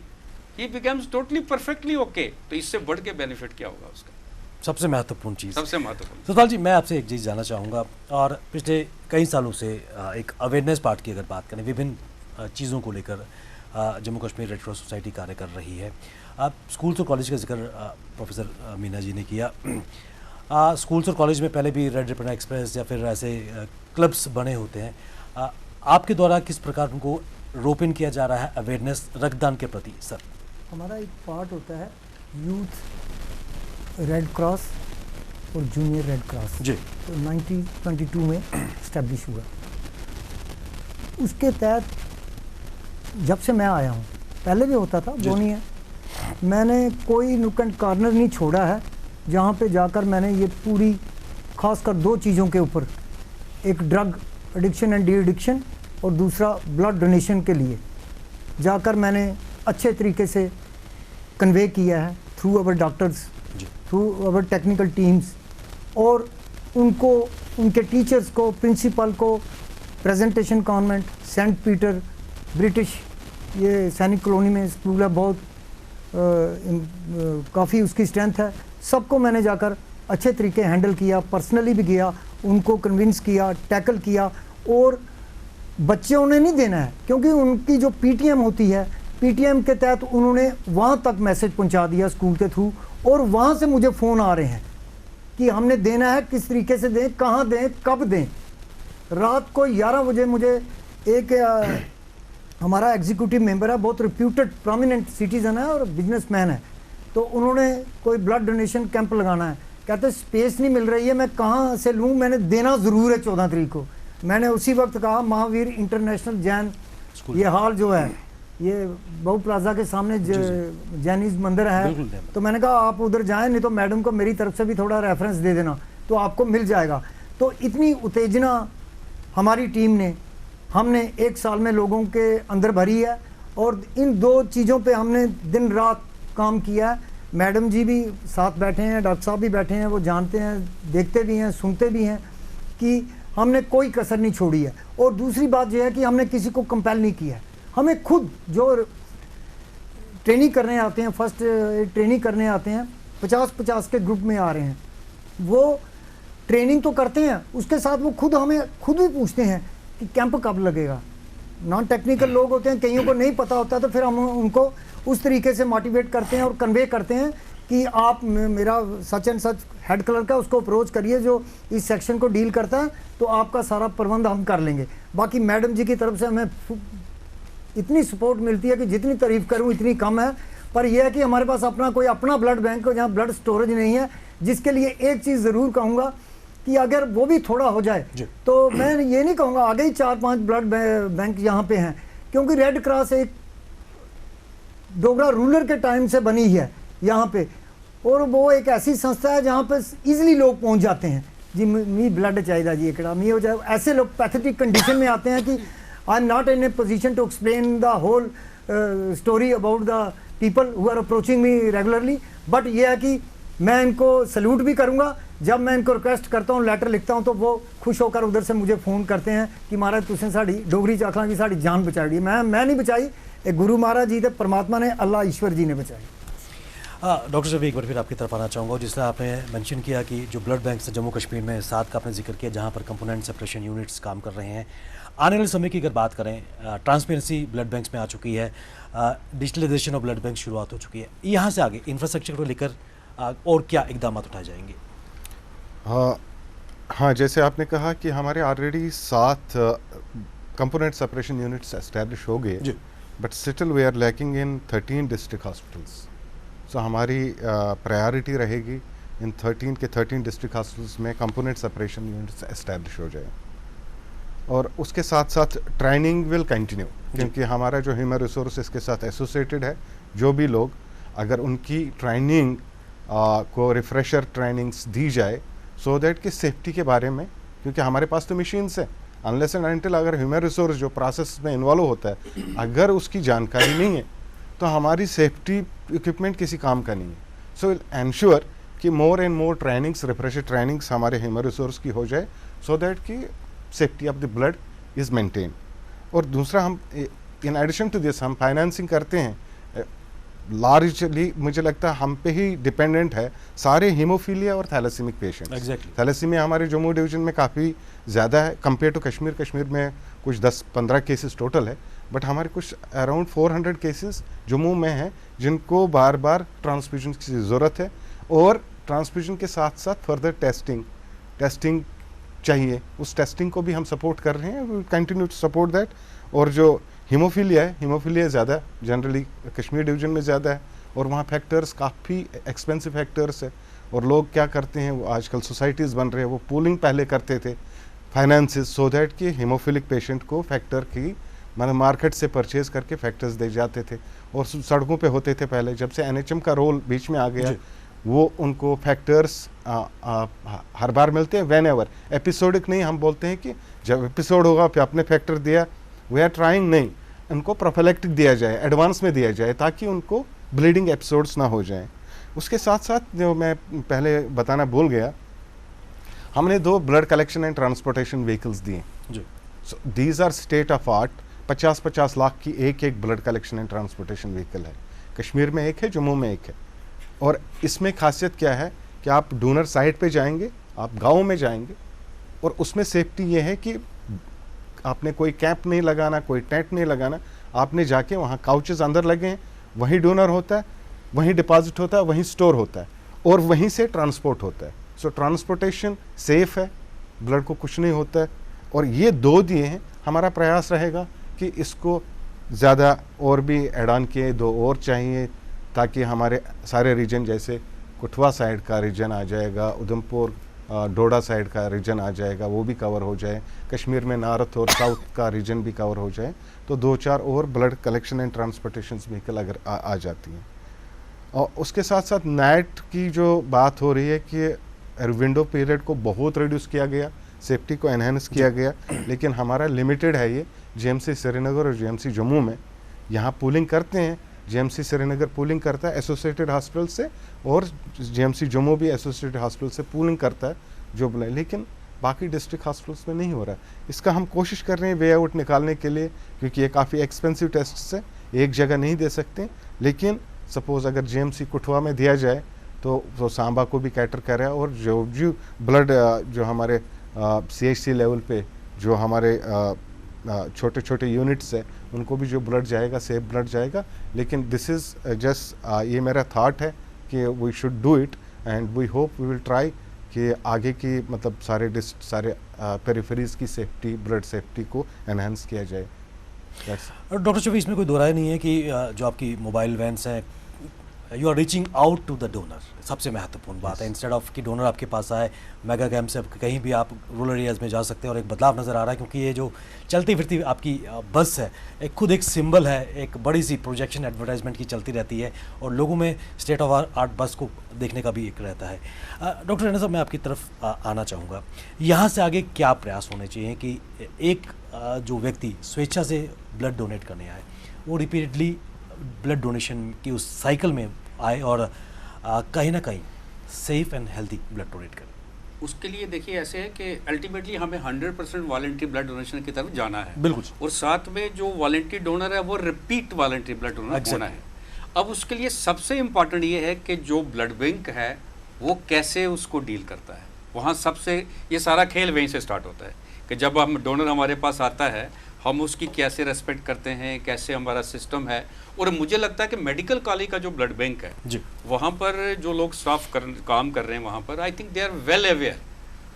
he becomes totally perfectly okay। तो इससे बढ़ के बेनिफिट क्या होगा उसका? सबसे महत्वपूर्ण चीज़। सबसे महत्वपूर्ण। सतपाल जी, मैं आपसे एक चीज़ जानना चाहूँगा, और पिछले कई सालों से एक अवेयरनेस पार्ट की अगर बात करें, विभिन्न चीज़ों को लेकर Jammu Kashmir red cross society कार्य कर रही है। आप स्कूल्स और कॉलेज का जिक्र प्रोफेसर मीना जी ने किया। स्कूल्स और कॉलेज में पहले भी रेड रिबन एक्सप्रेस या फिर ऐसे क्लब्स बने होते हैं। आपके द्वारा किस प्रकार उनको रोप इन किया जा रहा है अवेयरनेस रक्तदान के प्रति? सर, हमारा एक पार्ट होता है यूथ रेड क्रॉस और जूनियर रेड क्रॉस जी, तो 1922 में इस्टेब्लिश हुआ। उसके तहत जब से मैं आया हूँ, पहले भी होता था, वो नहीं है, मैंने कोई नुक एंड कॉर्नर नहीं छोड़ा है जहाँ पे जाकर मैंने ये पूरी, खासकर 2 चीज़ों के ऊपर, एक drug addiction and de addiction और दूसरा ब्लड डोनेशन के लिए जाकर मैंने अच्छे तरीके से कन्वे किया है through our doctors, through our technical teams, और उनको, उनके टीचर्स को, प्रिंसिपल को, Presentation Convent, Saint Peter British, ये सैनिक कॉलोनी में स्कूल है, बहुत काफ़ी उसकी स्ट्रेंथ है। सबको मैंने जाकर अच्छे तरीके हैंडल किया, पर्सनली भी गया, उनको कन्विंस किया, टैकल किया। और बच्चों ने नहीं देना है, क्योंकि उनकी जो PTM होती है, PTM के तहत उन्होंने वहाँ तक मैसेज पहुँचा दिया स्कूल के थ्रू, और वहाँ से मुझे फ़ोन आ रहे हैं कि हमने देना है, किस तरीके से दें, कहाँ दें, कब दें। रात को 11 बजे मुझे एक हमारा एग्जीक्यूटिव मेंबर है, बहुत रिप्यूटेड प्रोमिनेंट सिटीज़न है और बिजनेसमैन है, तो उन्होंने कोई ब्लड डोनेशन कैंप लगाना है, कहते स्पेस नहीं मिल रही है, मैं कहाँ से लूँ, मैंने देना ज़रूर है 14 तारीख को। मैंने उसी वक्त कहा महावीर इंटरनेशनल जैन, ये हॉल जो है ये बहु प्लाजा के सामने जैनिज मंदिर है, तो मैंने कहा आप उधर जाएं, नहीं तो मैडम को मेरी तरफ से भी थोड़ा रेफरेंस दे देना तो आपको मिल जाएगा। तो इतनी उत्तेजना हमारी टीम ने, हमने 1 साल में लोगों के अंदर भरी है और इन 2 चीज़ों पे हमने दिन रात काम किया है। मैडम जी भी साथ बैठे हैं, डॉक्टर साहब भी बैठे हैं, वो जानते हैं, देखते भी हैं, सुनते भी हैं कि हमने कोई कसर नहीं छोड़ी है। और दूसरी बात यह है कि हमने किसी को कंपेल नहीं किया है, हमें खुद जो ट्रेनिंग करने आते हैं, फर्स्ट ट्रेनिंग करने आते हैं, 50-50 के ग्रुप में आ रहे हैं, वो ट्रेनिंग तो करते हैं, उसके साथ वो खुद हमें खुद भी पूछते हैं कि कैंप कब लगेगा। नॉन टेक्निकल लोग होते हैं, कईयों को नहीं पता होता, तो फिर हम उनको उस तरीके से मोटिवेट करते हैं और कन्वे करते हैं कि आप मेरा such and such head clerk का उसको अप्रोच करिए जो इस सेक्शन को डील करता है, तो आपका सारा प्रबंध हम कर लेंगे। बाकी मैडम जी की तरफ से हमें इतनी सपोर्ट मिलती है कि जितनी तारीफ करूं इतनी कम है। पर यह है कि हमारे पास अपना ब्लड बैंक हो जहाँ ब्लड स्टोरेज नहीं है, जिसके लिए एक चीज़ ज़रूर कहूँगा कि अगर वो भी थोड़ा हो जाए तो मैं ये नहीं कहूँगा आगे ही 4-5 ब्लड बैंक यहाँ पे हैं, क्योंकि रेड क्रॉस एक डोगरा रूलर के टाइम से बनी है यहाँ पे, और वो एक ऐसी संस्था है जहाँ पे इजीली लोग पहुँच जाते हैं। जी मी ब्लड चाहिए जी, एकड़ा मी हो जाए, ऐसे लोग पैथेटिक कंडीशन में आते हैं कि I am not in a position to explain the whole story about the people who are approaching me regularly, but ये है कि मैं इनको सल्यूट भी करूँगा। जब मैं इनको रिक्वेस्ट करता हूँ, लेटर लिखता हूँ, तो वो खुश होकर उधर से मुझे फ़ोन करते हैं कि महाराज तुसें साड़ी डोगरी च आखना कि साड़ी जान बचाई। मैं नहीं बचाई, एक गुरु महाराज जी थे, परमात्मा ने, अल्लाह ईश्वर जी ने बचाई। डॉक्टर साहब एक बार फिर आपकी तरफ आना चाहूँगा। जिस तरह आपने मेंशन किया कि जो ब्लड बैंक से जम्मू कश्मीर में 7 का आपने जिक्र किया जहाँ पर कंपोनेंट सेपरेशन यूनिट्स काम कर रहे हैं, आने वाले समय की अगर बात करें, ट्रांसपेरेंसी ब्लड बैंक्स में आ चुकी है, डिजिटलाइजेशन ऑफ ब्लड बैंक शुरुआत हो चुकी है, यहाँ से आगे इंफ्रास्ट्रक्चर को लेकर और क्या इकदाम उठाए जाएंगे? हाँ, जैसे आपने कहा कि हमारे already 7 component separation units establish हो गए, but still we are lacking in 13 district hospitals. So हमारी प्रायोरिटी रहेगी इन 13 के 13 डिस्ट्रिक्ट हॉस्पिटल्स में कंपोनेंट सेपरेशन यूनिट्स एस्टैब्लिश हो जाए, और उसके साथ साथ ट्रेनिंग विल कंटिन्यू, क्योंकि हमारा जो ह्यूमन रिसोर्सेज के साथ एसोसिएटेड है, जो भी लोग अगर उनकी ट्रेनिंग को रिफ्रेशर ट्रेनिंग्स दी जाए सो दैट कि सेफ्टी के बारे में, क्योंकि हमारे पास तो मशीन्स है, अनलेस एंड अनटिल अगर ह्यूमन रिसोर्स जो प्रोसेस में इन्वॉल्व होता है अगर उसकी जानकारी नहीं है तो हमारी सेफ्टी इक्विपमेंट किसी काम का नहीं है। सो विल एंश्योर कि more and more trainings, refresher trainings हमारे ह्यूमन रिसोर्स की हो जाए सो दैट कि safety of the blood is maintain. और दूसरा, हम इन एडिशन टू दिस हम फाइनेंसिंग करते हैं लार्जली, मुझे लगता है हम पे ही डिपेंडेंट है सारे हीमोफीलिया और थैलेसीमिक पेशेंट्स। एग्जैक्टली, थैलेसीमिया हमारे जम्मू डिवीजन में काफ़ी ज़्यादा है कंपेयर टू कश्मीर। कश्मीर में कुछ 10-15 केसेस टोटल है, बट हमारे कुछ अराउंड 400 केसेस जम्मू में हैं जिनको बार बार ट्रांसफ्यूजन की ज़रूरत है, और ट्रांसफ्यूजन के साथ साथ फर्दर टेस्टिंग चाहिए। उस टेस्टिंग को भी हम सपोर्ट कर रहे हैं, we continue to support that. और जो हीमोफीलिया है, हीमोफीलिया ज़्यादा जनरली कश्मीर डिवीजन में ज़्यादा है, और वहाँ फैक्टर्स काफ़ी एक्सपेंसिव फैक्टर्स है, और लोग क्या करते हैं, वो आजकल सोसाइटीज़ बन रहे हैं, वो पूलिंग पहले करते थे फाइनेंसेस सो दैट कि हीमोफिलिक पेशेंट को फैक्टर की मतलब मार्केट से परचेज करके फैक्टर्स दे जाते थे, और सड़कों पे होते थे पहले। जब से एनएचएम का रोल बीच में आ गया, वो उनको फैक्टर्स हर बार मिलते हैं, व्हेन एवर, एपिसोडिक नहीं। हम बोलते हैं कि जब एपिसोड होगा फिर आपने फैक्टर दिया, वी आर ट्राइंग नहीं, उनको प्रोफिलैक्टिक दिया जाए, एडवांस में दिया जाए, ताकि उनको ब्लीडिंग एपिसोड्स ना हो जाएं। उसके साथ साथ जो मैं पहले बताना भूल गया, हमने 2 blood collection and transportation vehicles दिए। So these are state of art. 50-50 lakh की एक blood collection and transportation vehicle है। कश्मीर में एक है, जम्मू में एक है। और इसमें खासियत क्या है कि आप डोनर साइट पे जाएंगे, आप गाँव में जाएंगे, और उसमें सेफ्टी ये है कि आपने कोई कैंप नहीं लगाना, कोई टेंट नहीं लगाना, आपने जाके वहाँ काउचेस अंदर लगे हैं, वहीं डोनर होता है, वहीं डिपॉजिट होता है, वहीं स्टोर होता है, और वहीं से ट्रांसपोर्ट होता है। सो ट्रांसपोर्टेशन सेफ है, ब्लड को कुछ नहीं होता है, और ये 2 दिए हैं। हमारा प्रयास रहेगा कि इसको ज़्यादा और भी ऐड ऑन किए, 2 और चाहिए, ताकि हमारे सारे रीजन, जैसे कठुआ साइड का रीजन आ जाएगा, उधमपुर डोडा साइड का रीजन आ जाएगा, वो भी कवर हो जाए, कश्मीर में नॉर्थ और साउथ का रीजन भी कवर हो जाए, तो 2-4 और blood collection and transportation vehicle अगर आ जाती हैं। और उसके साथ साथ नाइट की जो बात हो रही है कि विंडो पीरियड को बहुत रिड्यूस किया गया, सेफ्टी को एनहेंस किया गया, लेकिन हमारा लिमिटेड है ये। जीएमसी श्रीनगर और जीएमसी जम्मू में यहाँ पूलिंग करते हैं, जीएमसी श्रीनगर पूलिंग करता है एसोसिएटेड हॉस्पिटल से, और जीएमसी जम्मू भी एसोसिएटेड हॉस्पिटल से पूलिंग करता है जो लेकिन बाकी डिस्ट्रिक्ट हॉस्पिटल्स में नहीं हो रहा है। इसका हम कोशिश कर रहे हैं वे आउट निकालने के लिए, क्योंकि ये काफ़ी एक्सपेंसिव टेस्ट है, एक जगह नहीं दे सकते, लेकिन सपोज़ अगर जीएमसी कठुआ में दिया जाए तो सांबा को भी कैटर कर रहा है, और जो ब्लड जो हमारे CHC लेवल पे जो हमारे छोटे छोटे यूनिट्स है उनको भी जो ब्लड जाएगा, सेफ ब्लड जाएगा। लेकिन दिस इज़ जस्ट ये मेरा थाट है कि we should do it, and we hope we will try कि आगे की मतलब सारे पेरिफेरीज की सेफ्टी, ब्लड सेफ्टी को एनहांस किया जाए। डॉक्टर शफी, इसमें कोई दो राय नहीं है कि जो आपकी मोबाइल वैन्स हैं, you are reaching out to the donor, सबसे महत्वपूर्ण बात है। इंस्टेड ऑफ कि डोनर आपके पास आए, मेगा कैंप से कहीं भी आप रूरल एरियाज़ में जा सकते हैं, और एक बदलाव नज़र आ रहा है, क्योंकि ये जो चलती फिरती आपकी बस है एक खुद एक सिंबल है, एक बड़ी सी प्रोजेक्शन एडवर्टाइजमेंट की चलती रहती है, और लोगों में स्टेट ऑफ आर्ट बस को देखने का भी एक रहता है। डॉक्टर रैना साहब, मैं आपकी तरफ आना चाहूँगा, यहाँ से आगे क्या प्रयास होने चाहिए कि एक जो व्यक्ति स्वेच्छा से ब्लड डोनेट करने आए वो रिपीटेडली ब्लड डोनेशन की उस साइकिल में आए और कहीं ना कहीं safe and healthy blood donate करें? उसके लिए देखिए ऐसे है कि अल्टीमेटली हमें 100% वॉलंटरी ब्लड डोनेशन की तरफ जाना है। बिल्कुल। और साथ में जो वॉलंटरी डोनर है वो रिपीट वॉलंटरी ब्लड डोनर होना है। अब उसके लिए सबसे इम्पॉर्टेंट ये है कि जो ब्लड बैंक है वो कैसे उसको डील करता है। वहाँ सबसे ये सारा खेल वहीं से स्टार्ट होता है कि जब हम डोनर हमारे पास आता है हम उसकी कैसे रेस्पेक्ट करते हैं, कैसे हमारा सिस्टम है। और मुझे लगता है कि मेडिकल कॉलेज का जो ब्लड बैंक है जी, वहाँ पर जो लोग स्टाफ काम कर रहे हैं वहाँ पर I think they are well aware,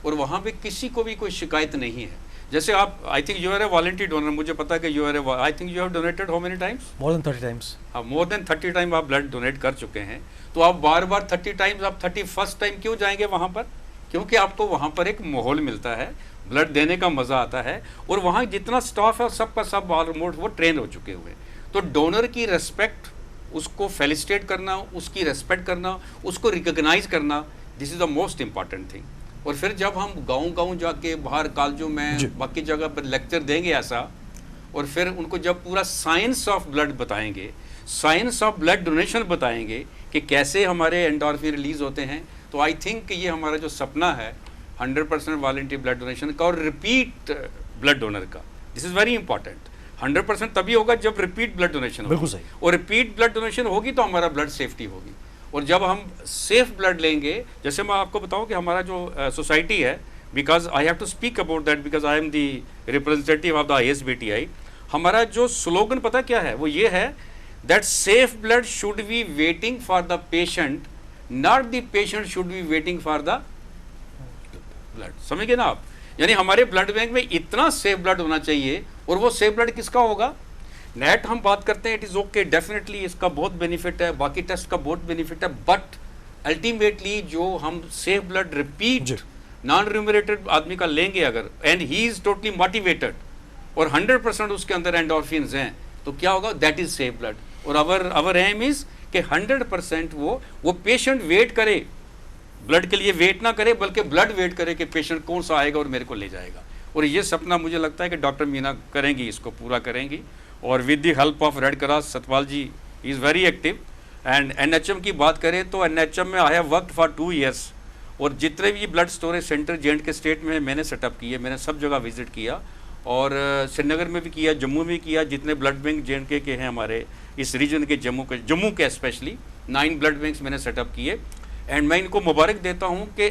और वहाँ पे किसी को भी कोई शिकायत नहीं है। जैसे आप, I think you are a voluntary donor, मुझे पता है कि you are a, I think you have donated how many times? More than 30 times. हाँ, मोर देन 30 टाइम आप ब्लड डोनेट कर चुके हैं। तो आप बार बार 30 टाइम्स, आप 31st टाइम क्यों जाएंगे वहाँ पर? क्योंकि आपको वहाँ पर एक माहौल मिलता है, ब्लड देने का मज़ा आता है, और वहाँ जितना स्टाफ है सबका सब ऑलमोस्ट वो ट्रेन हो चुके हुए। तो डोनर की रेस्पेक्ट, उसको फेलिसिटेट करना, उसकी रेस्पेक्ट करना, उसको रिकॉग्नाइज करना, this is the most important thing. और फिर जब हम गांव-गांव जाके, बाहर कॉलेजों में, बाकी जगह पर लेक्चर देंगे ऐसा, और फिर उनको जब पूरा साइंस ऑफ ब्लड बताएंगे, साइंस ऑफ ब्लड डोनेशन बताएंगे कि कैसे हमारे एंडोर्फिन रिलीज होते हैं, तो आई थिंक ये हमारा जो सपना है 100% वॉलंटरी ब्लड डोनेशन का और रिपीट ब्लड डोनर का, दिस इज़ वेरी इंपॉर्टेंट। 100% तभी होगा जब रिपीट ब्लड डोनेशन बिल्कुल सही। और रिपीट ब्लड डोनेशन होगी तो हमारा ब्लड सेफ्टी होगी। और जब हम सेफ ब्लड लेंगे, जैसे मैं आपको बताऊं कि हमारा जो सोसाइटी है, because I have to speak about that because I am the representative of the ISBTI, हमारा जो स्लोगन पता क्या है? वो ये है that safe blood should be waiting for the patient, not the patient should be waiting for the blood. समझ गए ना आप? यानी हमारे ब्लड बैंक में इतना सेफ ब्लड होना चाहिए। और वो सेफ ब्लड किसका होगा? नेट हम बात करते हैं, इट इज़ ओके, डेफिनेटली इसका बहुत बेनिफिट है, बाकी टेस्ट का बहुत बेनिफिट है, बट अल्टीमेटली जो हम सेफ ब्लड रिपीट नॉन रिम्यूनरेटेड आदमी का लेंगे अगर, and he is totally motivated और 100% उसके अंदर एंडोर्फिन्स हैं, तो क्या होगा? That is safe blood. और अवर एम इज़ कि 100% वो पेशेंट वेट करे, ब्लड के लिए वेट ना करे, बल्कि ब्लड वेट करे कि पेशेंट कौन सा आएगा और मेरे को ले जाएगा। और ये सपना मुझे लगता है कि डॉक्टर मीना करेंगी, इसको पूरा करेंगी। और with the help of Red Cross, Satpal ji is very active. And NHM की बात करें तो NHM में I have worked for 2 years, और जितने भी blood storage centre J&K state में मैंने सेटअप किए, मैंने सब जगह विजिट किया, और श्रीनगर में भी किया, जम्मू में किया, जितने ब्लड बैंक J&K के हैं हमारे इस रीजन के, जम्मू के स्पेशली 9 ब्लड बैंक्स मैंने सेटअप किए। एंड मैं इनको मुबारक देता हूँ कि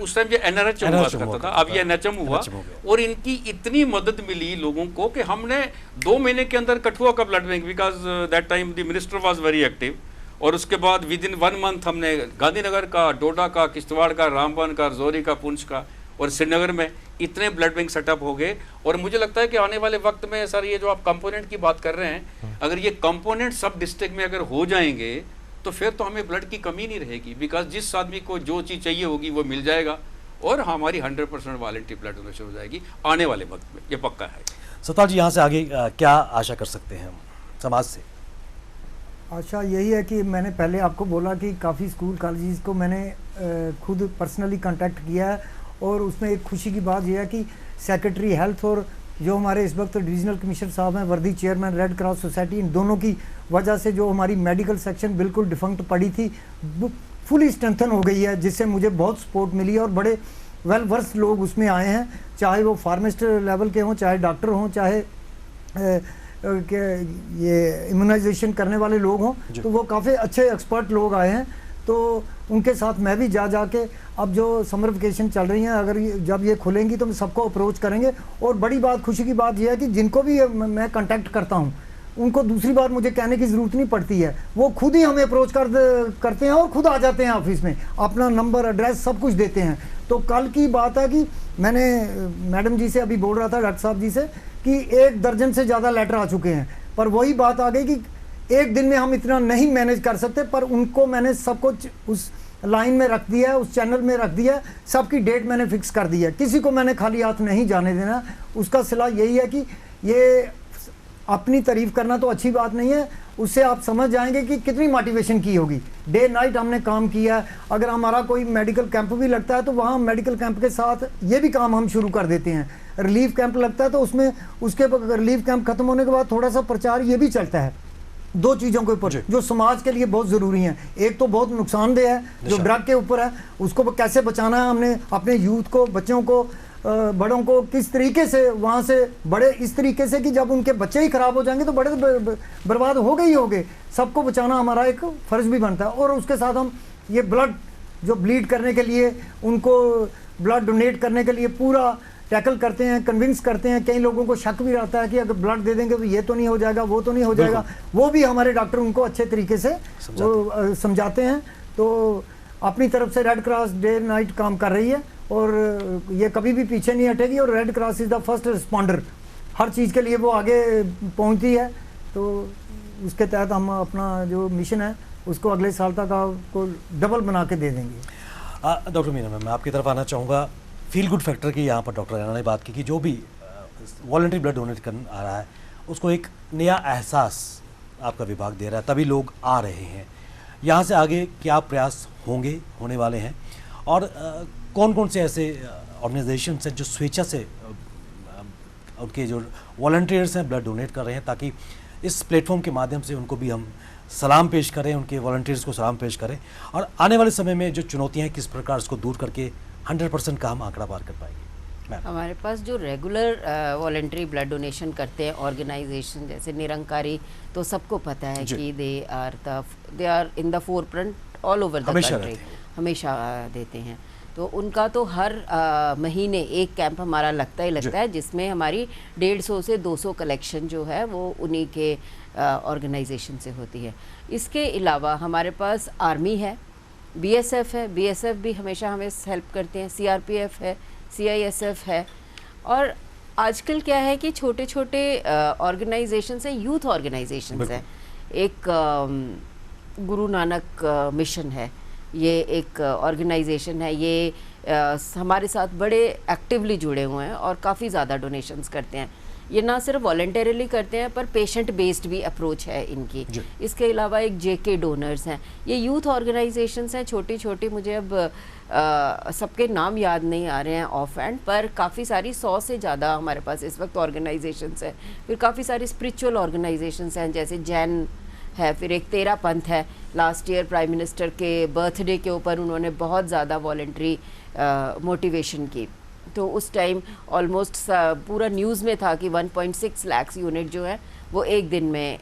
उस टाइम ये NRH हुआ करता था, अब ये NHM हुआ, और इनकी इतनी मदद मिली लोगों को कि हमने 2 महीने के अंदर कठुआ का blood bank, because that time the minister was very active, और उसके बाद विद इन 1 मंथ हमने गांधीनगर का, डोडा का, किश्तवाड़ का, रामबन का, रजौरी का, पुंछ का और श्रीनगर में इतने ब्लड बैंक सेटअप हो गए। और मुझे लगता है कि आने वाले वक्त में सर ये जो आप कंपोनेंट की बात कर रहे हैं, अगर ये कंपोनेंट सब डिस्ट्रिक्ट में अगर हो जाएंगे तो फिर तो हमें ब्लड की कमी नहीं रहेगी, बिकॉज जिस आदमी को जो चीज़ चाहिए होगी वो मिल जाएगा और हमारी 100% वॉलंटरी ब्लड डोनेशन हो जाएगी आने वाले वक्त में, ये पक्का है। सतपाल जी, यहाँ से आगे क्या आशा कर सकते हैं हम समाज से? आशा यही है कि मैंने पहले आपको बोला कि काफ़ी स्कूल कॉलेजेस को मैंने खुद पर्सनली कांटेक्ट किया है और उसमें एक खुशी की बात यह है कि सेक्रेटरी हेल्थ और जो हमारे इस वक्त डिविजनल कमिश्नर साहब हैं, वर्दी चेयरमैन रेड क्रॉस सोसाइटी, इन दोनों की वजह से जो हमारी मेडिकल सेक्शन बिल्कुल डिफंक्ट पड़ी थी फुली स्ट्रेंथन हो गई है, जिससे मुझे बहुत सपोर्ट मिली है और बड़े वेल वर्स लोग उसमें आए हैं, चाहे वो फार्मासिस्ट लेवल के हों, चाहे डॉक्टर हों, चाहे ये इम्यूनाइजेशन करने वाले लोग हों, तो वो काफ़ी अच्छे एक्सपर्ट लोग आए हैं। तो उनके साथ मैं भी जा के अब जो समर वेकेशन चल रही हैं, अगर जब ये खुलेंगी तो हम सबको अप्रोच करेंगे। और बड़ी बात, खुशी की बात यह है कि जिनको भी मैं कांटेक्ट करता हूँ उनको दूसरी बार मुझे कहने की ज़रूरत नहीं पड़ती है, वो खुद ही हमें अप्रोच करते हैं और खुद आ जाते हैं ऑफिस में, अपना नंबर, एड्रेस सब कुछ देते हैं। तो कल की बात है कि मैंने मैडम जी से अभी बोल रहा था, डॉक्टर साहब जी से, कि 1 दर्जन से ज़्यादा लेटर आ चुके हैं, पर वही बात आ गई कि एक दिन में हम इतना नहीं मैनेज कर सकते, पर उनको मैंने सब कुछ उस लाइन में रख दिया है, उस चैनल में रख दिया है, सबकी डेट मैंने फिक्स कर दी है, किसी को मैंने खाली हाथ नहीं जाने देना। उसका सिला यही है कि ये अपनी तारीफ करना तो अच्छी बात नहीं है, उससे आप समझ जाएंगे कि कितनी मोटिवेशन की होगी। डे नाइट हमने काम किया है। अगर हमारा कोई मेडिकल कैंप भी लगता है तो वहाँ मेडिकल कैंप के साथ ये भी काम हम शुरू कर देते हैं। रिलीफ कैंप लगता है तो उसमें उसके रिलीफ कैंप खत्म होने के बाद थोड़ा सा प्रचार ये भी चलता है 2 चीज़ों के ऊपर जो समाज के लिए बहुत ज़रूरी हैं। एक तो बहुत नुकसानदेह है जो ड्रग के ऊपर है, उसको कैसे बचाना है, हमने अपने यूथ को, बच्चों को, बड़ों को किस तरीके से वहाँ से, बड़े इस तरीके से कि जब उनके बच्चे ही ख़राब हो जाएंगे तो बड़े बर्बाद हो गए ही होंगे। सबको बचाना हमारा एक फ़र्ज़ भी बनता है। और उसके साथ हम ये ब्लड जो ब्लीड करने के लिए, उनको ब्लड डोनेट करने के लिए पूरा टैकल करते हैं, कन्विंस करते हैं। कई लोगों को शक भी रहता है कि अगर ब्लड दे देंगे तो ये तो नहीं हो जाएगा, वो तो नहीं हो जाएगा, वो भी हमारे डॉक्टर उनको अच्छे तरीके से समझाते हैं। तो अपनी तरफ से रेड क्रॉस डे नाइट काम कर रही है और ये कभी भी पीछे नहीं हटेगी। और Red Cross is the first responder, हर चीज़ के लिए वो आगे पहुंचती है। तो उसके तहत हम अपना जो मिशन है उसको अगले साल तक आपको डबल बना के दे देंगे। डॉक्टर मीना मैम, मैं आपकी तरफ आना चाहूँगा। फील गुड फैक्टर की यहाँ पर डॉक्टर रैना ने बात की कि जो भी वॉलंटरी ब्लड डोनेट कर आ रहा है उसको एक नया एहसास आपका विभाग दे रहा है, तभी लोग आ रहे हैं। यहाँ से आगे क्या प्रयास होंगे, होने वाले हैं, और कौन कौन से ऐसे ऑर्गेनाइजेशंस हैं जो स्वेच्छा से उनके जो वॉलंटियर्स हैं ब्लड डोनेट कर रहे हैं, ताकि इस प्लेटफॉर्म के माध्यम से उनको भी हम सलाम पेश करें, उनके वॉलंटियर्स को सलाम पेश करें, और आने वाले समय में जो चुनौतियाँ हैं किस प्रकार उसको दूर करके 100% का हम आंकड़ा पार कर पाएंगे। हमारे पास जो रेगुलर वॉलंटरी ब्लड डोनेशन करते हैं ऑर्गेनाइजेशन जैसे निरंकारी, तो सबको पता है कि they are in the forefront all over the country, हमेशा देते हैं। तो उनका तो हर महीने एक कैंप हमारा लगता ही लगता है, जिसमें हमारी 150 से 200 कलेक्शन जो है वो उन्हीं के ऑर्गेनाइजेशन से होती है। इसके अलावा हमारे पास आर्मी है, बीएसएफ है, बीएसएफ भी हमेशा हमें हेल्प करते हैं, सीआरपीएफ है, सीआईएसएफ है। और आजकल क्या है कि छोटे छोटे ऑर्गेनाइजेशंस हैं, यूथ ऑर्गेनाइजेशंस हैं। एक गुरु नानक मिशन है, ये एक ऑर्गेनाइजेशन है, ये हमारे साथ बड़े एक्टिवली जुड़े हुए हैं और काफ़ी ज़्यादा डोनेशंस करते हैं। ये ना सिर्फ वॉलंटरीली करते हैं पर पेशेंट बेस्ड भी अप्रोच है इनकी। इसके अलावा एक जेके डोनर्स हैं, ये यूथ ऑर्गेनाइजेशंस हैं छोटी छोटी, मुझे अब सबके नाम याद नहीं आ रहे हैं ऑफ हैंड, पर काफ़ी सारी 100 से ज़्यादा हमारे पास इस वक्त ऑर्गेनाइजेशंस हैं। फिर काफ़ी सारी स्पिरिचुअल ऑर्गेनाइजेशंस हैं, जैसे जैन है, फिर एक तेरा पंथ है। लास्ट ईयर प्राइम मिनिस्टर के बर्थडे के ऊपर उन्होंने बहुत ज़्यादा वॉलंटरी मोटिवेशन की, तो उस टाइम ऑलमोस्ट पूरा न्यूज़ में था कि 1.6 लाख यूनिट जो है वो एक दिन में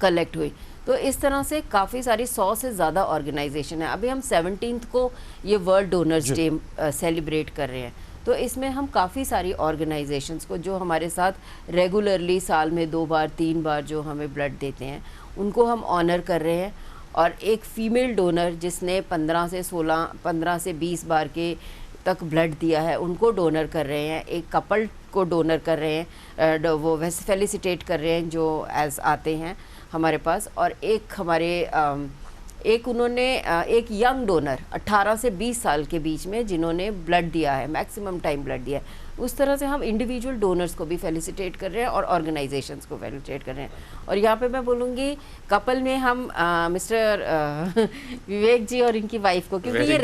कलेक्ट हुई। तो इस तरह से काफ़ी सारी 100 से ज़्यादा ऑर्गेनाइजेशन है। अभी हम 17th को ये वर्ल्ड डोनर्स डे सेलिब्रेट कर रहे हैं, तो इसमें हम काफ़ी सारी ऑर्गेनाइजेशंस को जो हमारे साथ रेगुलरली साल में 2 बार 3 बार जो हमें ब्लड देते हैं, उनको हम ऑनर कर रहे हैं। और एक फ़ीमेल डोनर जिसने 15 से 20 बार के तक ब्लड दिया है, उनको डोनर कर रहे हैं। एक कपल को डोनर कर रहे हैं, वो वैसे फेलिसिटेट कर रहे हैं जो एज आते हैं हमारे पास। और एक हमारे एक उन्होंने एक यंग डोनर 18 से 20 साल के बीच में जिन्होंने ब्लड दिया है, मैक्सिमम टाइम ब्लड दिया है। उस तरह से हम इंडिविजुअल डोनर्स को भी फेलिसिटेट कर रहे हैं और ऑर्गेनाइजेशंस को फेलिसिटेट कर रहे हैं। और यहाँ पे मैं बोलूँगी कपल में हम मिस्टर विवेक जी और इनकी वाइफ को, क्योंकि ये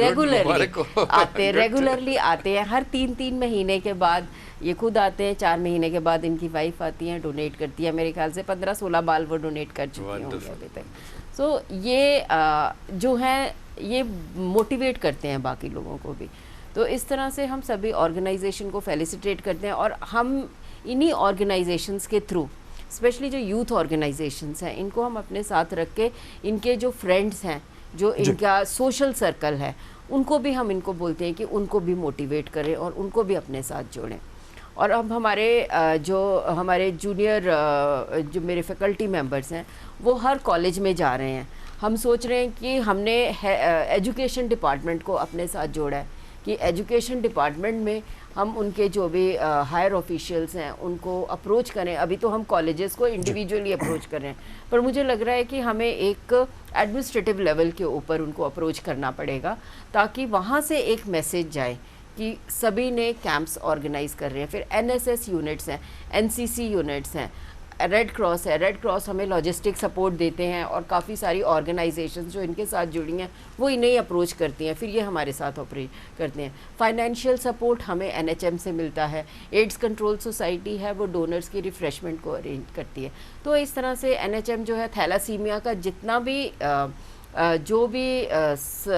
रेगुलरली आते हैं हर 3 महीने के बाद ये खुद आते हैं, 4 महीने के बाद इनकी वाइफ आती हैं, डोनेट करती है। मेरे ख्याल से 15-16 बाल वो डोनेट कर चुकी होंगी अभी तक। सो ये जो है ये मोटिवेट करते हैं बाकी लोगों को भी। तो इस तरह से हम सभी ऑर्गेनाइजेशन को फेलिसिटेट करते हैं और हम इन्हीं ऑर्गेनाइजेशंस के थ्रू, स्पेशली जो यूथ ऑर्गेनाइजेशंस हैं, इनको हम अपने साथ रख के इनके जो फ्रेंड्स हैं, जो इनका सोशल सर्कल है, उनको भी हम इनको बोलते हैं कि उनको भी मोटिवेट करें और उनको भी अपने साथ जोड़ें। और अब हमारे जूनियर जो मेरे फैकल्टी मेंबर्स हैं वो हर कॉलेज में जा रहे हैं। हम सोच रहे हैं कि हमने एजुकेशन डिपार्टमेंट को अपने साथ जोड़ा है कि एजुकेशन डिपार्टमेंट में हम उनके जो भी हायर ऑफिशियल्स हैं उनको अप्रोच करें। अभी तो हम कॉलेजेस को इंडिविजुअली अप्रोच कर रहे हैं, पर मुझे लग रहा है कि हमें एक एडमिनिस्ट्रेटिव लेवल के ऊपर उनको अप्रोच करना पड़ेगा ताकि वहाँ से एक मैसेज जाए कि सभी ने कैंप्स ऑर्गेनाइज कर रहे हैं। फिर एनएसएस यूनिट्स हैं, एनसीसी यूनिट्स हैं, रेड क्रॉस है। रेड क्रॉस हमें लॉजिस्टिक सपोर्ट देते हैं और काफ़ी सारी ऑर्गेनाइजेशंस जो इनके साथ जुड़ी हैं वो इन्हें अप्रोच करती हैं, फिर ये हमारे साथ ऑपरेट करते हैं। फाइनेंशियल सपोर्ट हमें एनएचएम से मिलता है। एड्स कंट्रोल सोसाइटी है, वो डोनर्स की रिफ़्रेशमेंट को अरेंज करती है। तो इस तरह से एनएचएम जो है थैलासीमिया का जितना भी जो भी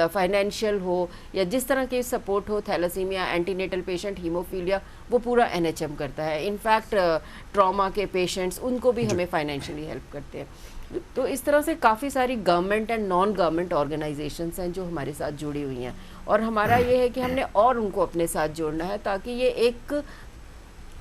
फाइनेंशियल हो या जिस तरह की सपोर्ट हो, थैलासीमिया, एंटीनेटल पेशेंट, हीमोफीलिया, वो पूरा एनएचएम करता है। इनफैक्ट ट्रॉमा के पेशेंट्स, उनको भी हमें फाइनेंशियली हेल्प करते हैं। तो इस तरह से काफ़ी सारी government and non government organisations हैं जो हमारे साथ जुड़ी हुई हैं। और हमारा ये है कि हमने और उनको अपने साथ जोड़ना है ताकि ये एक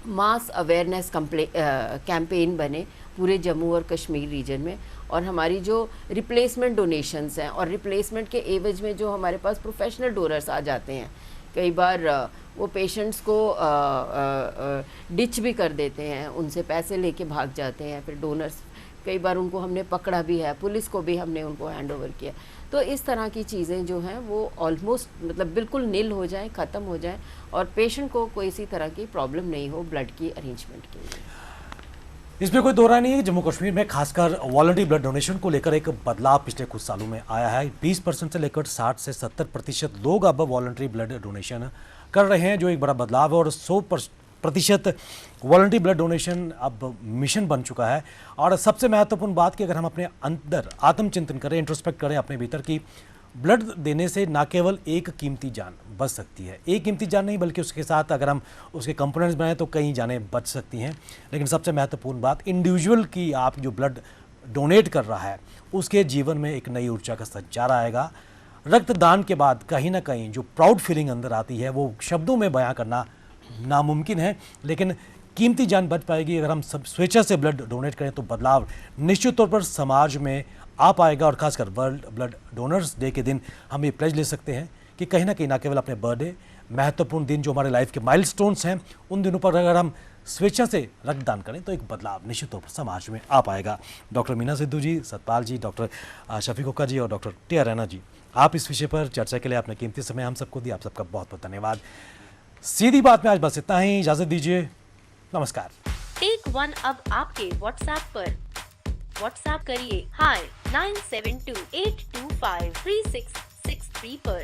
मास अवेयरनेस कैंपेन बने पूरे जम्मू और कश्मीर रीजन में। और हमारी जो रिप्लेसमेंट डोनेशंस हैं और रिप्लेसमेंट के एवज में जो हमारे पास प्रोफेशनल डोनर्स आ जाते हैं, कई बार वो पेशेंट्स को डिच भी कर देते हैं, उनसे पैसे लेके भाग जाते हैं। फिर डोनर्स कई बार उनको हमने पकड़ा भी है, पुलिस को भी हमने उनको हैंड ओवर किया। तो इस तरह की चीज़ें जो हैं वो ऑलमोस्ट मतलब बिल्कुल नील हो जाएं, ख़त्म हो जाएं और पेशेंट को कोई इसी तरह की प्रॉब्लम नहीं हो ब्लड की अरेंजमेंट के लिए। इसमें कोई दो राय नहीं है। जम्मू कश्मीर में खासकर वॉलंटरी ब्लड डोनेशन को लेकर एक बदलाव पिछले कुछ सालों में आया है। 20% से लेकर 60 से 70% लोग अब वॉलंटरी ब्लड डोनेशन कर रहे हैं, जो एक बड़ा बदलाव है। और 100% वॉलंटरी ब्लड डोनेशन अब मिशन बन चुका है। और सबसे महत्वपूर्ण बात कि अगर हम अपने अंदर आत्मचिंतन करें, इंट्रोस्पेक्ट करें अपने भीतर की ब्लड देने से ना केवल एक कीमती जान बच सकती है, एक कीमती जान नहीं बल्कि उसके साथ अगर हम उसके कंपोनेंट्स बनाएं तो कई जानें बच सकती हैं। लेकिन सबसे महत्वपूर्ण बात इंडिविजुअल की, आप जो ब्लड डोनेट कर रहा है उसके जीवन में एक नई ऊर्जा का संचार आएगा। रक्तदान के बाद कहीं ना कहीं जो प्राउड फीलिंग अंदर आती है वो शब्दों में बयां करना नामुमकिन है, लेकिन कीमती जान बच पाएगी अगर हम सब स्वेच्छा से ब्लड डोनेट करें। तो बदलाव निश्चित तौर पर समाज में आ पाएगा। और खासकर वर्ल्ड ब्लड डोनर्स डे के दिन हम ये प्लेज ले सकते हैं कि कहीं ना केवल अपने बर्थडे, महत्वपूर्ण दिन जो हमारे लाइफ के माइलस्टोन्स हैं, उन दिनों पर अगर हम स्वेच्छा से रक्तदान करें तो एक बदलाव निश्चित तौर पर समाज में आ पाएगा। डॉक्टर मीना सिद्धू जी, सतपाल जी, डॉक्टर शफीक हुक्का जी और डॉक्टर टी आर रैना जी, आप इस विषय पर चर्चा के लिए अपने कीमती समय हम सबको दिया, आप सबका बहुत बहुत धन्यवाद। सीधी बात में आज बस इतना ही, इजाजत दीजिए, नमस्कार। टेक वन अब आपके व्हाट्सएप पर। व्हाट्सएप करिए हाय 9728253663 पर।